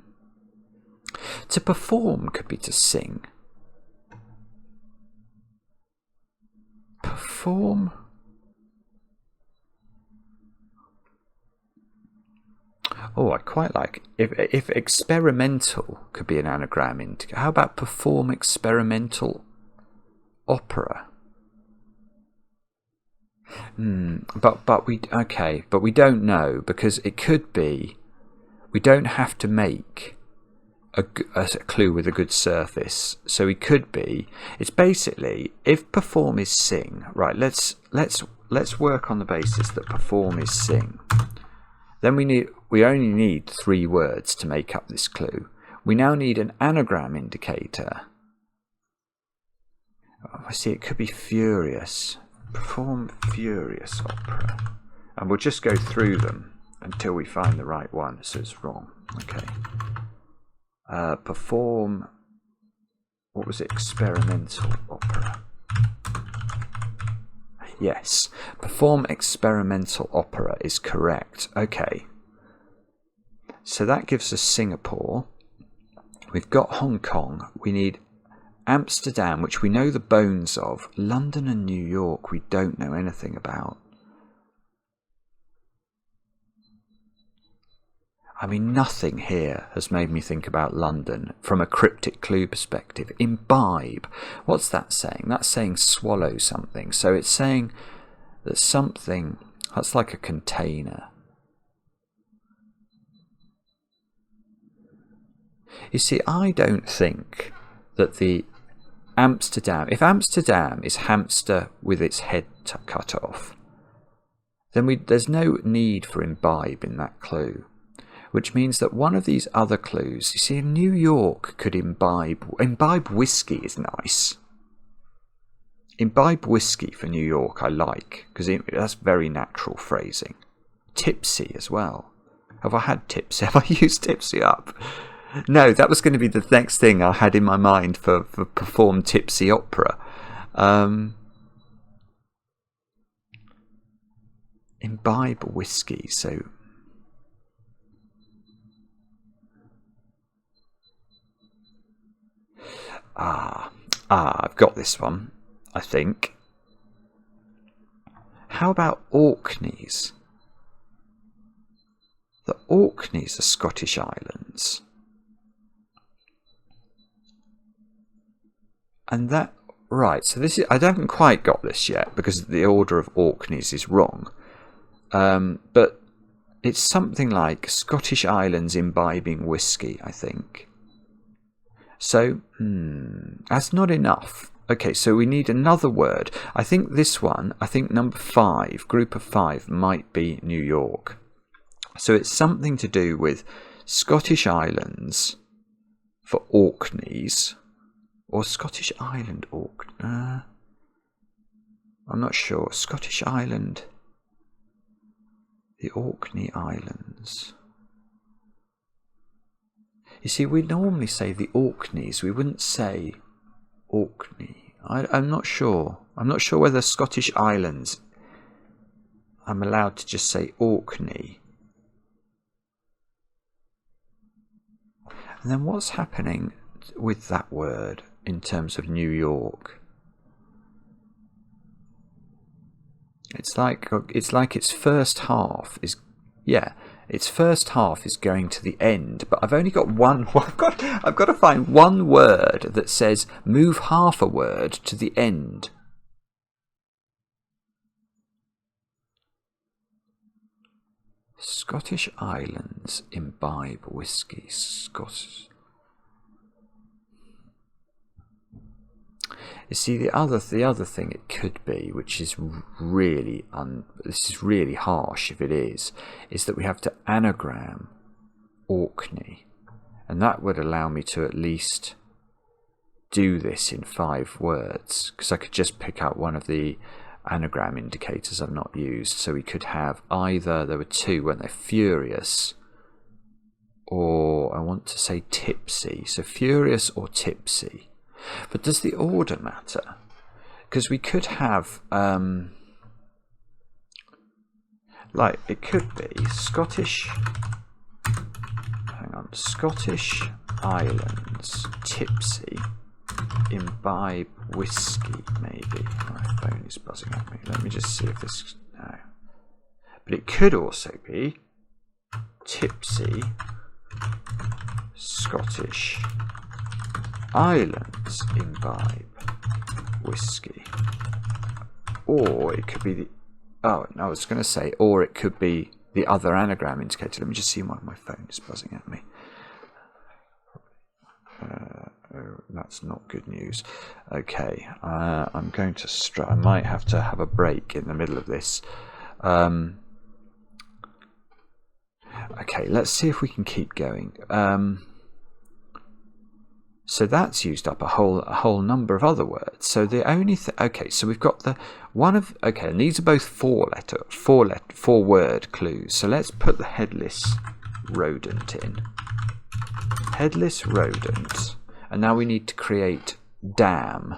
perform could be to sing. Perform. Oh, I quite like if experimental could be an anagram into. How about perform experimental opera? But we don't know, because it could be. We don't have to make a clue with a good surface, so we could be. It's basically, if perform is sing, right? Let's work on the basis that perform is sing. Then we only need 3 words to make up this clue. We now need an anagram indicator. Oh, I see, it could be furious. Perform furious opera. And we'll just go through them until we find the right one, so it's wrong. Okay. Perform, what was it? Experimental opera. Yes, perform experimental opera is correct. Okay. So that gives us Singapore. We've got Hong Kong. We need Amsterdam, which we know the bones of. London and New York, we don't know anything about. I mean, nothing here has made me think about London from a cryptic clue perspective. Imbibe. What's that saying? That's saying swallow something. So it's saying that something, that's like a container. You see, I don't think that the Amsterdam, if Amsterdam is hamster with its head cut off, then there's no need for imbibe in that clue. Which means that one of these other clues, you see, New York could imbibe whiskey is nice. Imbibe whiskey for New York I like, because that's very natural phrasing. Tipsy as well. Have I had tipsy? Have I used tipsy up? No, that was going to be the next thing I had in my mind for perform tipsy opera. Imbibe whiskey, so... I've got this one, I think. how about Orkneys? The Orkneys are Scottish islands. And that, right, so this is, I haven't quite got this yet because the order of Orkneys is wrong. But it's something like Scottish islands imbibing whiskey, I think. So, that's not enough. Okay, so we need another word. I think this one, number 5, group of 5, might be New York. So it's something to do with Scottish islands for Orkneys, or Scottish island I'm not sure. Scottish island, the Orkney Islands. You see, we normally say the Orkneys. We wouldn't say Orkney. I'm not sure. I'm not sure whether Scottish islands, I'm allowed to just say Orkney. And then what's happening with that word in terms of New York? It's like its first half is, its first half is going to the end, but I've only got one. I've got to find one word that says move half a word to the end. Scottish islands imbibe whiskey. Scottish. You see, the other thing it could be, which is really this is really harsh if it is that we have to anagram Orkney, and that would allow me to at least do this in 5 words, because I could just pick out one of the anagram indicators I've not used. So we could have either, there were 2, weren't they? Furious, or I want to say tipsy. So furious or tipsy. But does the order matter? Because we could have, like, it could be Scottish islands, tipsy, imbibe whiskey, maybe. My phone is buzzing at me. Let me just see if this, no. But it could also be tipsy, Scottish islands imbibe whiskey. Or it could be the, oh, no, I was going to say, or it could be the other anagram indicator. Let me just see why my phone is buzzing at me. That's not good news. Okay, I'm going to I might have to have a break in the middle of this. Okay, let's see if we can keep going. So that's used up a whole number of other words. So the only okay, so we've got the one of, okay, and these are both 4 word clues. So let's put the headless rodent in. Headless rodent. And now we need to create dam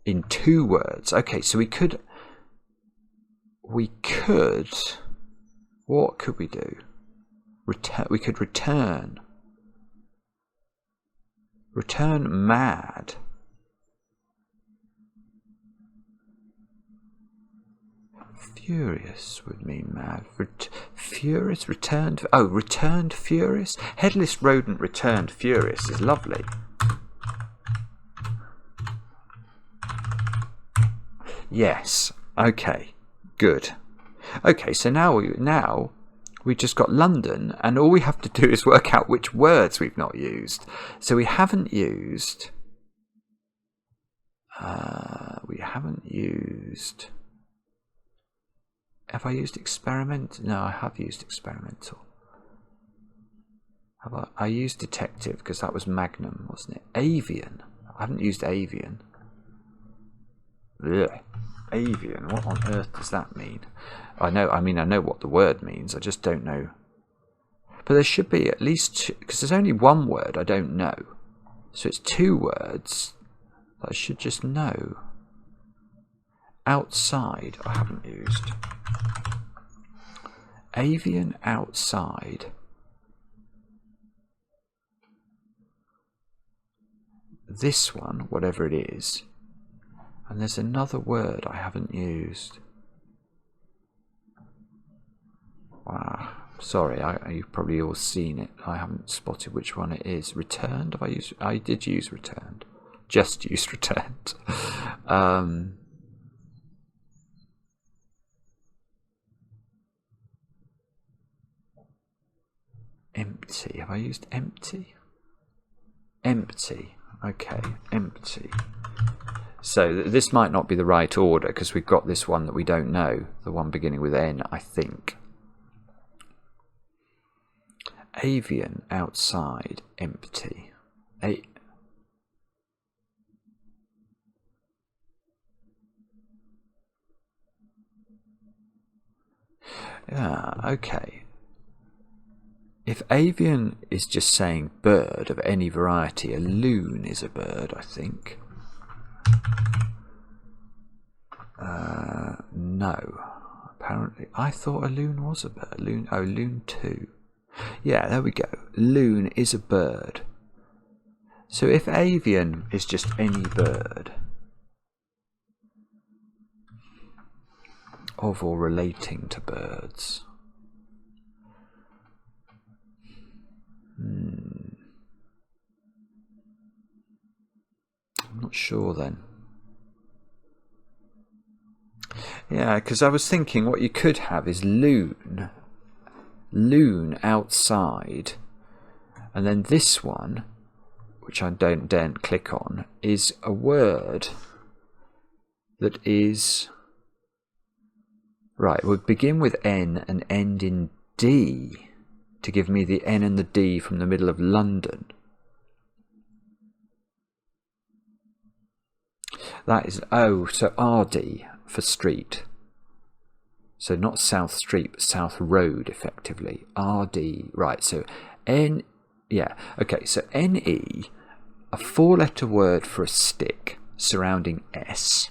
in 2 words. Okay, so we could, what could we do? We could return mad. Furious would mean mad. Furious, returned. Oh, returned furious. Headless rodent returned furious is lovely. Yes. Okay. Good. Okay. So now we've just got London, and all we have to do is work out which words we've not used. So we haven't used. Have I used experiment? No, I have used experimental. I used detective because that was Magnum, wasn't it? Avian. I haven't used avian. Ugh. Avian. What on earth does that mean? I know what the word means. I just don't know. But there should be at least 2, because there's only 1 word I don't know. So it's 2 words that I should just know. Outside, I haven't used. Avian, outside. This one, whatever it is. And there's another word I haven't used. Sorry, you've probably all seen it. I haven't spotted which one it is. Returned? I did use returned. Just used returned. Empty. Have I used empty? Empty. Okay, empty. So this might not be the right order because we've got this one that we don't know. The one beginning with N, I think. Avian, outside, empty. Yeah, okay. If avian is just saying bird of any variety, a loon is a bird, I think. No. Apparently, I thought a loon was a bird. Loon 2. Yeah, there we go. Loon is a bird. So if avian is just any bird of or relating to birds. I'm not sure then. Yeah, because I was thinking what you could have is loon outside, and then this one, which I daren't click on, is a word that is right. Would begin with N and end in D to give me the N and the D from the middle of London. That is so RD for street. So not South Street, but South Road, effectively. RD, right, so N, yeah, okay, so NE, a 4-letter word for a stick surrounding S,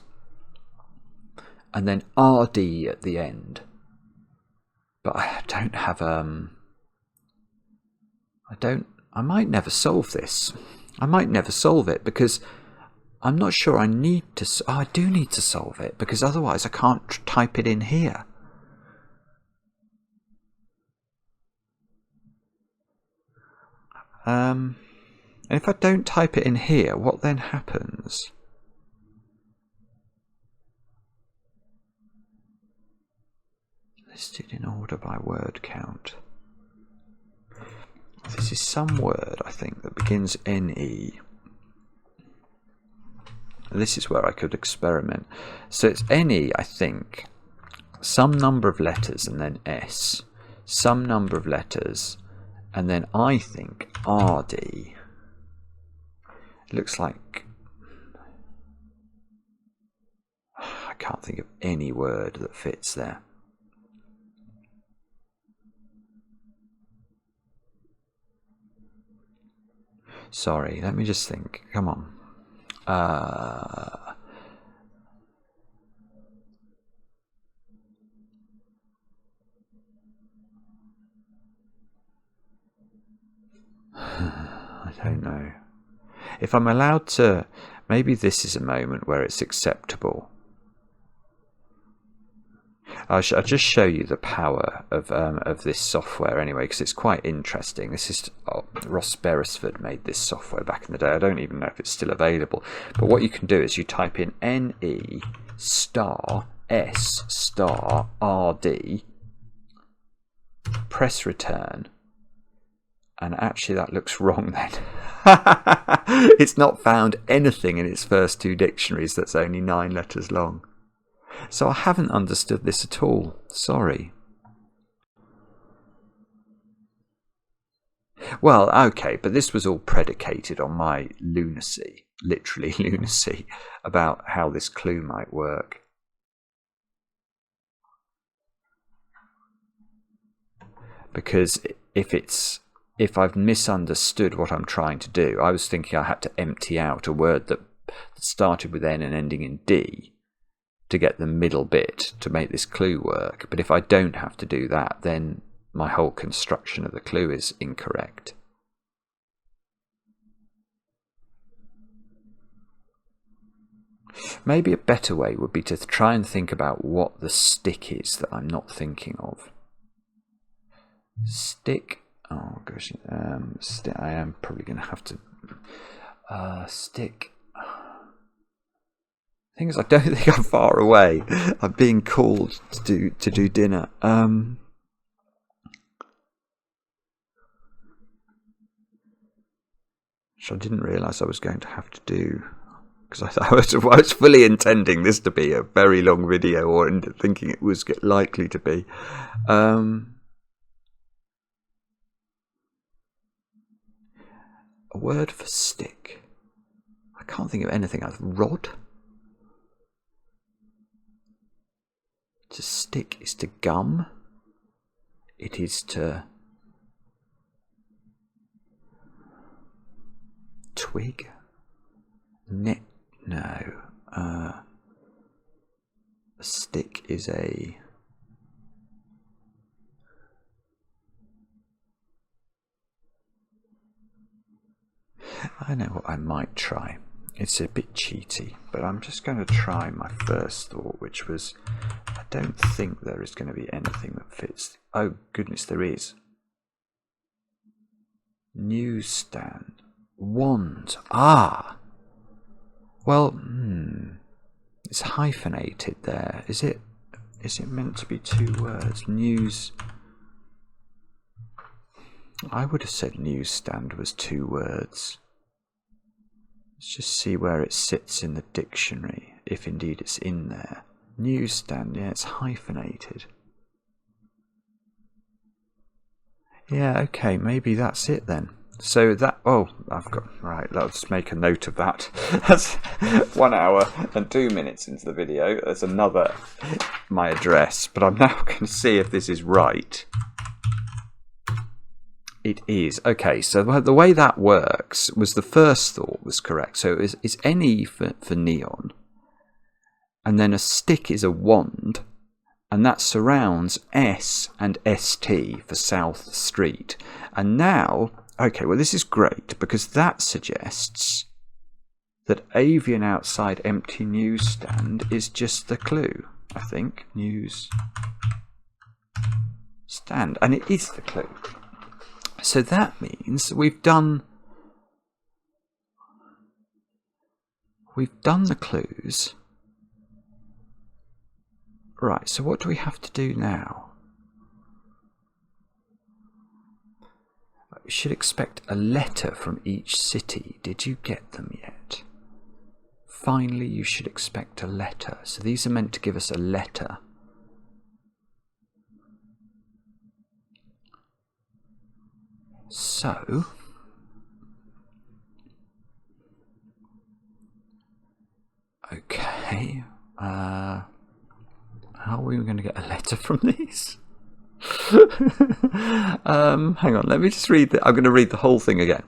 and then RD at the end. But I don't have, I might never solve this. I might never solve it because I'm not sure I need to, I do need to solve it because otherwise I can't type it in here. And if I don't type it in here, what then happens? Listed in order by word count. This is some word, I think, that begins NE. This is where I could experiment. So it's NE, I think, some number of letters and then S, some number of letters, and then I think RD. It looks like I can't think of any word that fits there. Sorry, let me just think. Come on. I don't know. If I'm allowed to, maybe this is a moment where it's acceptable. I'll just show you the power of this software anyway, because it's quite interesting. This is Ross Beresford made this software back in the day. I don't even know if it's still available. But what you can do is you type in NE star S star RD, press return, and actually that looks wrong then. It's not found anything in its first 2 dictionaries that's only 9 letters long. So I haven't understood this at all. Sorry. Well, okay, but this was all predicated on my lunacy, literally lunacy, about how this clue might work. Because if I've misunderstood what I'm trying to do, I was thinking I had to empty out a word that started with N and ending in D to get the middle bit to make this clue work. But if I don't have to do that, then my whole construction of the clue is incorrect. Maybe a better way would be to try and think about what the stick is that I'm not thinking of. Stick. Oh gosh. I am probably going to have to stick. Thing is, I don't think I'm far away. I'm being called to do dinner. Which I didn't realise I was going to have to do, because I was fully intending this to be a very long video, or thinking it was likely to be. A word for stick. I can't think of anything else. Rod? To stick is to gum. It is to twig. No. A stick is a... I know what I might try. It's a bit cheaty, but I'm just going to try my first thought, which was, I don't think there is going to be anything that fits. Oh goodness, there is. Newsstand. Wand. Ah. Well, it's hyphenated there. Is it meant to be 2 words? News. I would have said newsstand was 2 words. Let's just see where it sits in the dictionary, if indeed it's in there. Newsstand, yeah, it's hyphenated. Yeah, okay, maybe that's it then. So that, right, let's make a note of that. That's 1 hour and 2 minutes into the video. There's another, my address, but I'm now going to see if this is right. It is. Okay, so the way that works was the first thought was correct. So it's NE for neon, and then a stick is a wand, and that surrounds S and ST for South Street. And now, okay, well this is great, because that suggests that avian outside empty newsstand is just the clue, I think. News stand, and it is the clue. So that means we've done the clues. Right, so what do we have to do now? We should expect a letter from each city. Did you get them yet? Finally, you should expect a letter. So these are meant to give us a letter. So, okay, how are we going to get a letter from these? Hang on, let me just read I'm going to read the whole thing again.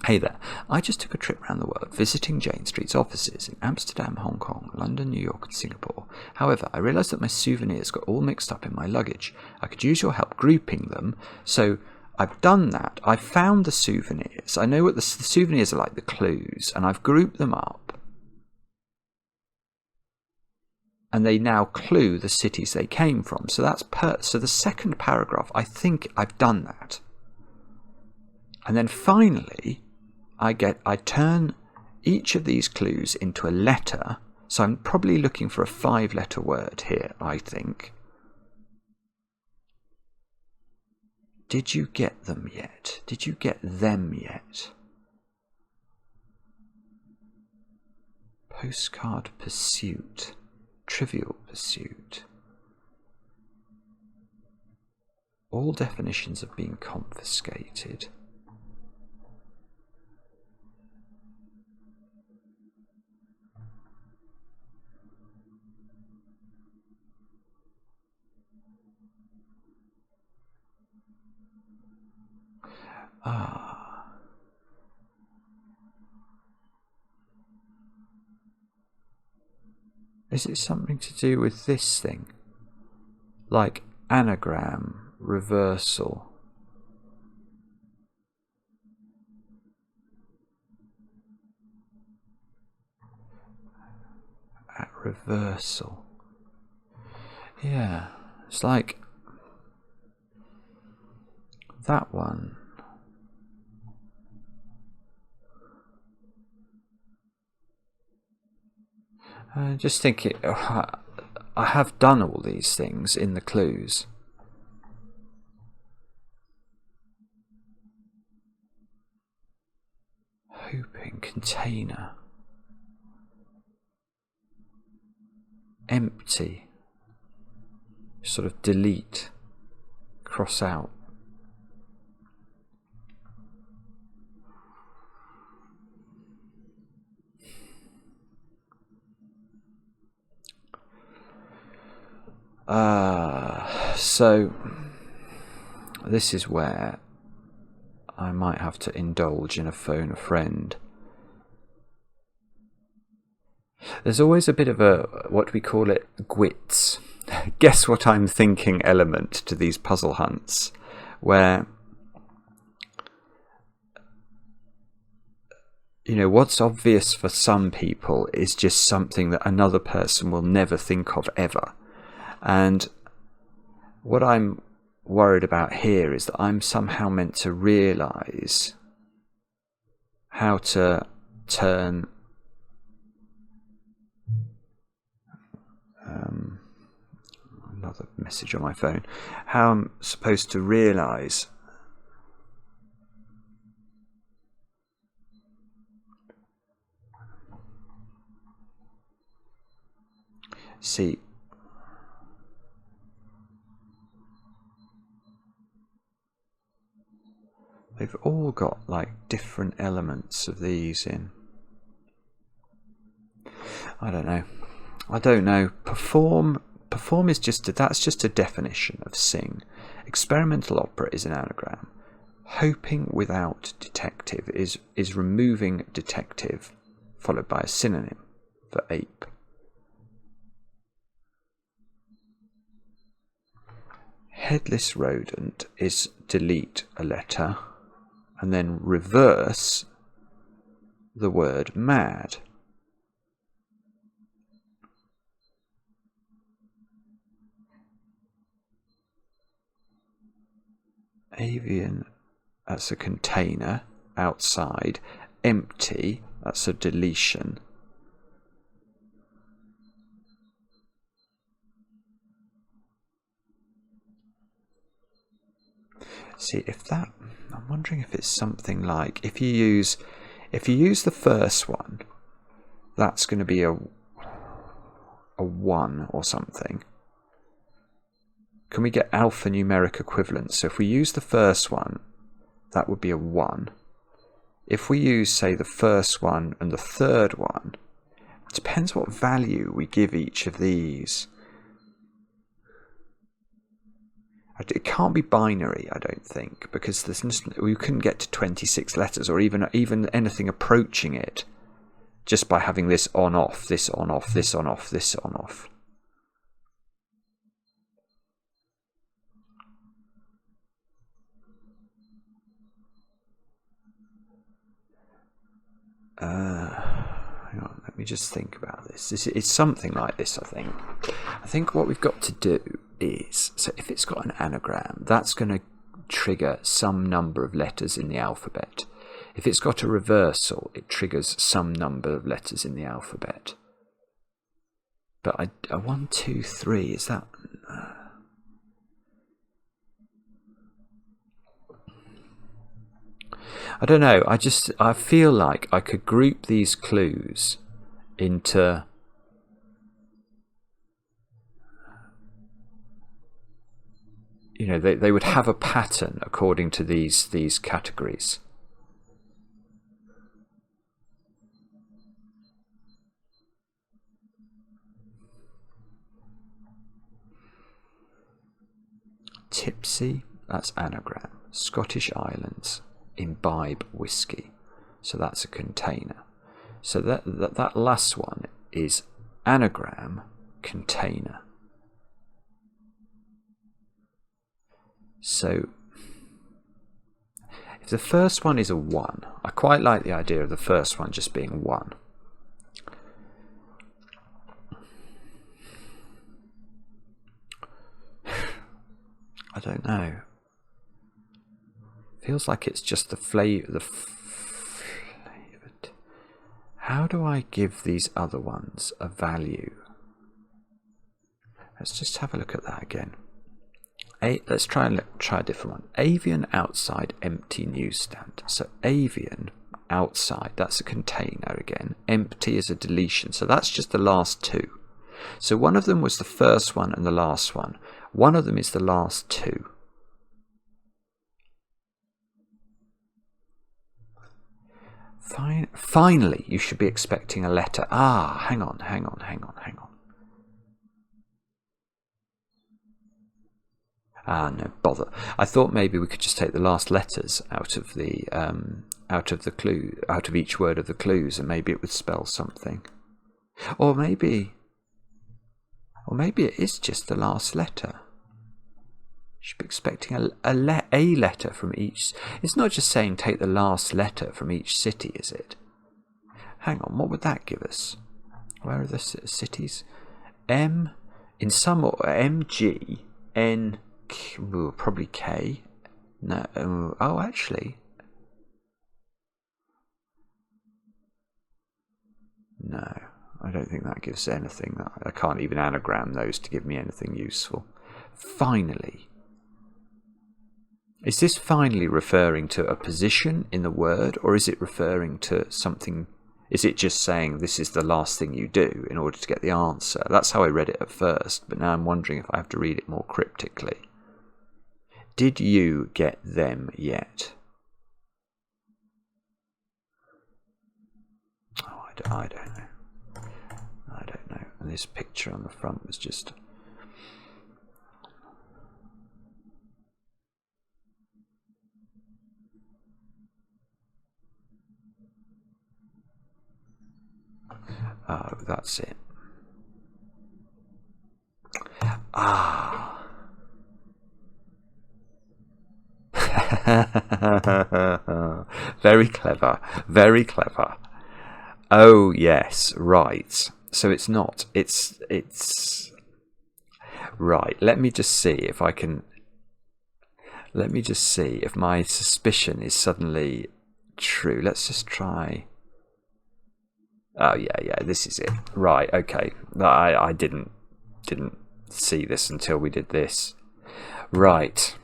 Hey there, I just took a trip around the world visiting Jane Street's offices in Amsterdam, Hong Kong, London, New York and Singapore. However, I realised that my souvenirs got all mixed up in my luggage. I could use your help grouping them, so I've done that. I've found the souvenirs. I know what the souvenirs are like, the clues, and I've grouped them up. And they now clue the cities they came from. So that's so the second paragraph, I think I've done that. And then finally, I turn each of these clues into a letter. So I'm probably looking for a 5-letter word here, I think. Did you get them yet? Did you get them yet? Postcard Pursuit. Trivial Pursuit. All definitions have been confiscated. Is it something to do with this thing? Like anagram, reversal. At reversal. Yeah, it's like that one. Just thinking, I have done all these things in the clues. Hoping, container, empty, sort of delete, cross out. So this is where I might have to indulge in a phone a friend. There's always a bit of a, what we call it, gwits, guess what I'm thinking element to these puzzle hunts, where, you know, what's obvious for some people is just something that another person will never think of ever. And what I'm worried about here is that I'm somehow meant to realise how to turn another message on my phone, how I'm supposed to realise see, they've all got like different elements of these in. I don't know. Perform is that's just a definition of sing. Experimental opera is an anagram. Hoping without detective is removing detective, followed by a synonym for ape. Headless rodent is delete a letter and then reverse the word mad. Avian, that's a container outside. Empty, that's a deletion. See, I'm wondering if it's something like, if you use the first one, that's going to be a 1 or something. Can we get alphanumeric equivalents? So if we use the first one, that would be a 1. If we use, say, the first one and the third one, it depends what value we give each of these. It can't be binary, I don't think, because we couldn't get to 26 letters or even anything approaching it just by having this on-off, this on-off, this on-off, this on-off. Hang on, let me just think about this. It's something like this, I think. I think what we've got to do is, so if it's got an anagram, that's going to trigger some number of letters in the alphabet. If it's got a reversal, it triggers some number of letters in the alphabet. But a 1, 2, 3, is that... I don't know, I feel like I could group these clues into... You know, they would have a pattern according to these categories. Tipsy, that's anagram. Scottish Islands, imbibe whiskey. So that's a container. So that last one is anagram, container. So if the first one is a 1, I quite like the idea of the first one just being 1. I don't know. Feels like it's just the flavoured. How do I give these other ones a value? Let's just have a look at that again. Let's try a different one. Avian outside, empty newsstand. So avian outside, that's a container again. Empty is a deletion. So that's just the last two. So one of them was the first one and the last one. One of them is the last two. Finally, you should be expecting a letter. Hang on. No bother. I thought maybe we could just take the last letters out of the clue, out of each word of the clues, and maybe it would spell something. Or maybe it is just the last letter. You should be expecting a letter from each. It's not just saying take the last letter from each city, is it? Hang on, what would that give us? Where are the cities? M, in some order, M, G, N, probably K. No, actually. No, I don't think that gives anything. I can't even anagram those to give me anything useful. Finally. Is this finally referring to a position in the word, or is it referring to something? Is it just saying this is the last thing you do in order to get the answer? That's how I read it at first, but now I'm wondering if I have to read it more cryptically. Did you get them yet? Oh, I don't know. I don't know. And this picture on the front was just... Oh, that's it. Very clever, very clever. Oh yes, right. So it's not. It's right. Let me just see if I can. Let me just see if my suspicion is suddenly true. Let's just try. Oh yeah, this is it. Right, okay. I didn't see this until we did this. Right.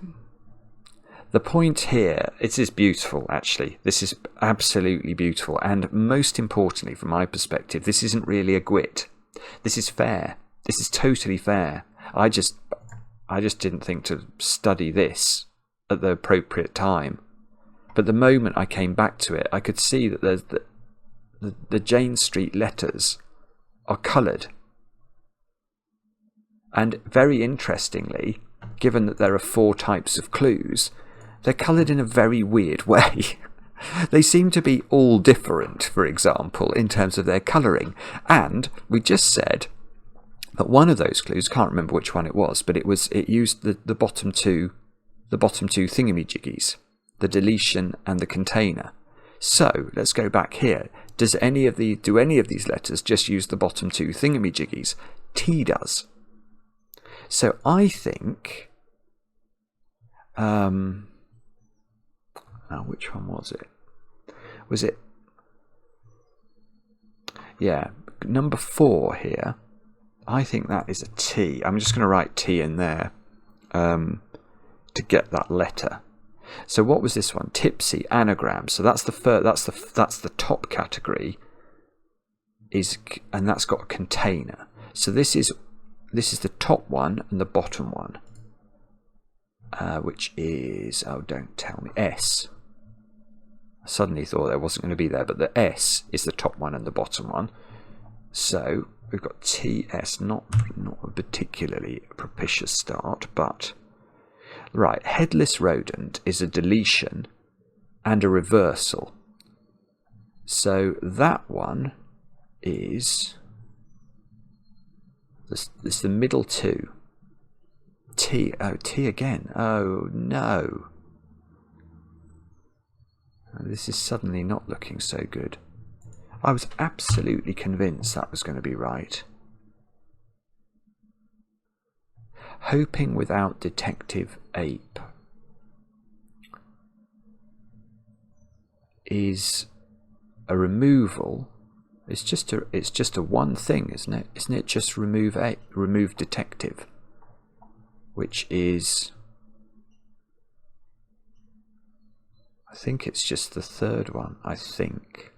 The point here, it is beautiful actually. This is absolutely beautiful, and most importantly from my perspective, this isn't really a gwit. This is fair. This is totally fair. I just didn't think to study this at the appropriate time. But the moment I came back to it, I could see that there's the Jane Street letters are coloured. And very interestingly, given that there are 4 types of clues, they're coloured in a very weird way. They seem to be all different, for example, in terms of their colouring. And we just said that one of those clues, can't remember which one it was, but it used the bottom two thingamajiggies, the deletion and the container. So let's go back here. Do any of these letters just use the bottom 2 thingamajiggies? T does. So I think, now which one was it? Was it? Yeah, number 4 here. I think that is a T. I'm just going to write T in there to get that letter. So what was this one? Tipsy, anagram. So that's the top category. And that's got a container. So this is the top one and the bottom one, which is, oh, don't tell me, S. I suddenly thought there wasn't going to be there, but the S is the top one and the bottom one. So we've got TS, not a particularly propitious start, but right, headless rodent is a deletion and a reversal. So that one is this the middle 2. T again. Oh no. This is suddenly not looking so good. I was absolutely convinced that was going to be right. Hoping without detective ape. is a removal. It's just a one thing, isn't it? Isn't it just remove detective, which is, I think it's just the third one. I think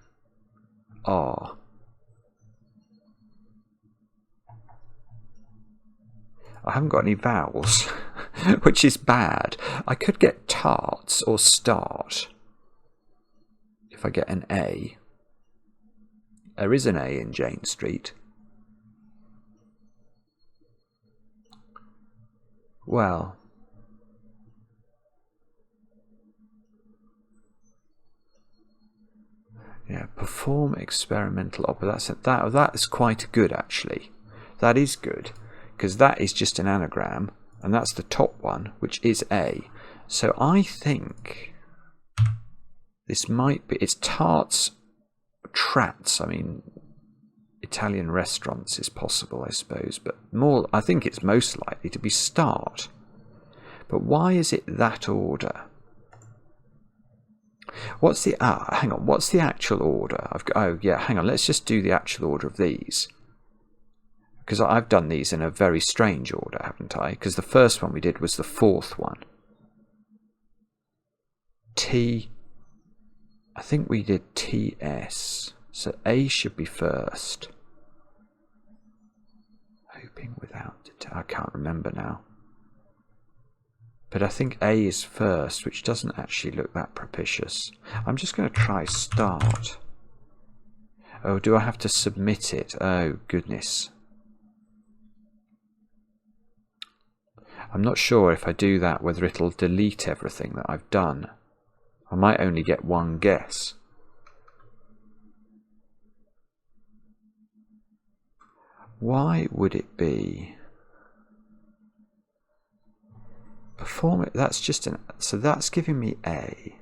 R. I haven't got any vowels, which is bad. I could get tarts or start if I get an A. There is an A in Jane Street. Well, yeah, perform experimental opera. That is quite good, actually. That is good, because that is just an anagram, and that's the top one, which is A. So I think this might be, it's tarts, trats. I mean, Italian restaurants is possible, I suppose, but more, I think it's most likely to be start. But why is it that order? What's the, hang on, what's the actual order? Oh yeah, hang on, let's just do the actual order of these. Because I've done these in a very strange order, haven't I? Because the first one we did was the fourth one. T, I think we did TS. So A should be first. Hoping without, I can't remember now. But I think A is first, which doesn't actually look that propitious. I'm just going to try start. Oh, do I have to submit it? Oh, goodness. I'm not sure if I do that whether it'll delete everything that I've done. I might only get one guess. Why would it be? Perform it, that's just an, so that's giving me A.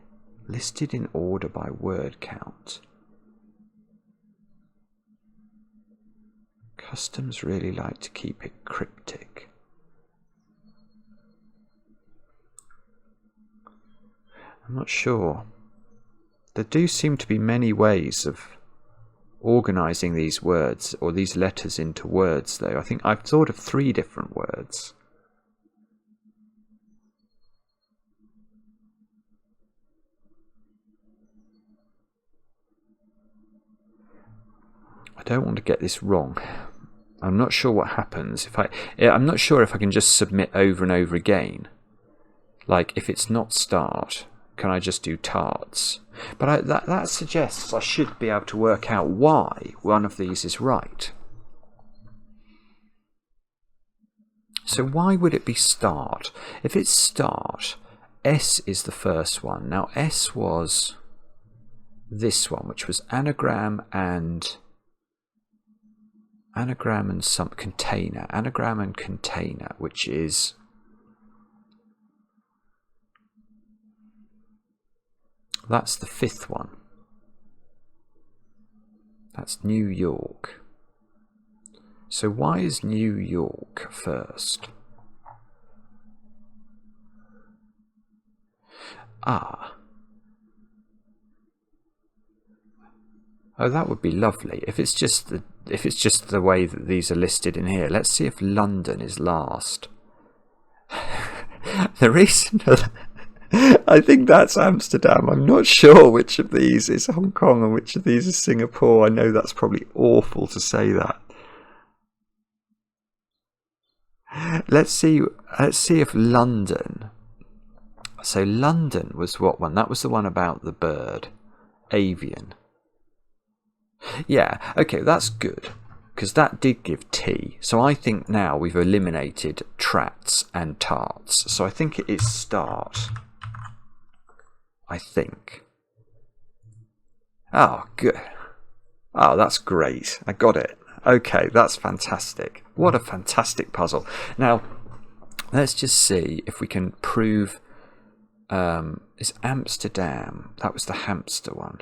Listed in order by word count. Customs really like to keep it cryptic. I'm not sure. There do seem to be many ways of organising these words, or these letters into words, though. I think I've thought of 3 different words. I don't want to get this wrong. I'm not sure what happens if I'm not sure if I can just submit over and over again. Like, if it's not start, can I just do tarts? But that suggests I should be able to work out why one of these is right. So why would it be start? If it's start, S is the first one. Now S was this one, which was anagram and some container. Anagram and container, which is that's the 5th one. That's New York. So why is New York first? Ah. Oh, that would be lovely. If it's just the way that these are listed in here. Let's see if London is last. The reason I think that's Amsterdam. I'm not sure which of these is Hong Kong and which of these is Singapore. I know that's probably awful to say that. Let's see if London. So London was what one? That was the one about the bird. Avian. Yeah, okay, that's good. Because that did give T. So I think now we've eliminated trats and tarts. So I think it is start. I think. Oh, good. Oh, that's great. I got it. Okay, that's fantastic. What a fantastic puzzle. Now, let's just see if we can prove... it's Amsterdam. That was the hamster one.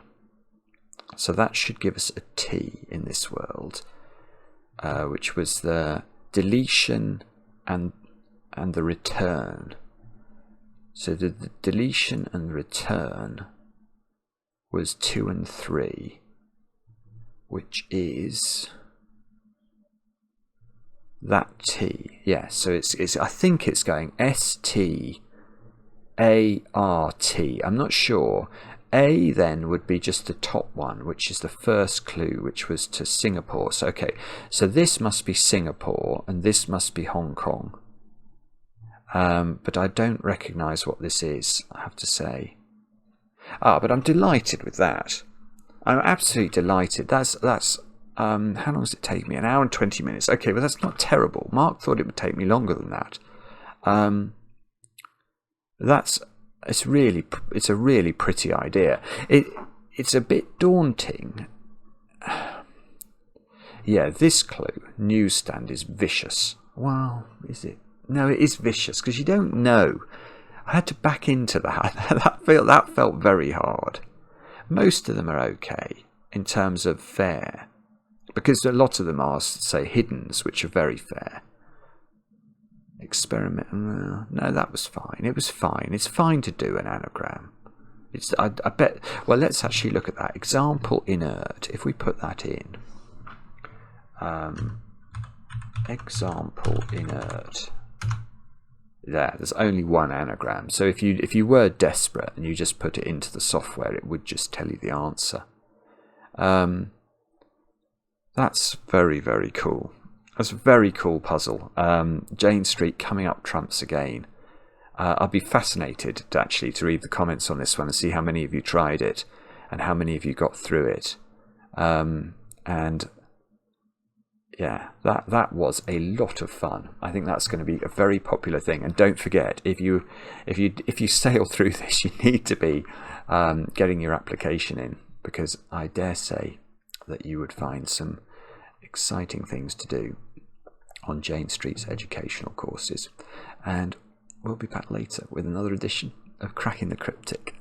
So that should give us a T in this world, which was the deletion and the return. So the deletion and return was 2 and 3, which is that T. Yeah, so it's I think it's going START. I'm not sure. A then would be just the top one, which is the first clue, which was to Singapore. So okay, so this must be Singapore and this must be Hong Kong. But I don't recognise what this is, I have to say. But I'm delighted with that. I'm absolutely delighted. That's how long does it take me? 1 hour and 20 minutes. Okay, well that's not terrible. Mark thought it would take me longer than that. It's a really pretty idea. It's a bit daunting. Yeah, this clue, newsstand, is vicious. Well, is it? No, it is vicious because you don't know. I had to back into that. that felt very hard. Most of them are okay in terms of fair, because a lot of them are, say, hiddens, which are very fair. Experiment. No, that was fine. It was fine. It's fine to do an anagram. I bet. Well, let's actually look at that example. Inert. If we put that in, example inert. There's only one anagram. So if you were desperate and you just put it into the software, it would just tell you the answer. That's very, very cool. That's a very cool puzzle. Jane Street coming up trumps again. I'll be fascinated to read the comments on this one and see how many of you tried it and how many of you got through it. And yeah, that was a lot of fun. I think that's going to be a very popular thing. And don't forget, if you sail through this, you need to be getting your application in, because I dare say that you would find some exciting things to do on Jane Street's educational courses. And we'll be back later with another edition of Cracking the Cryptic.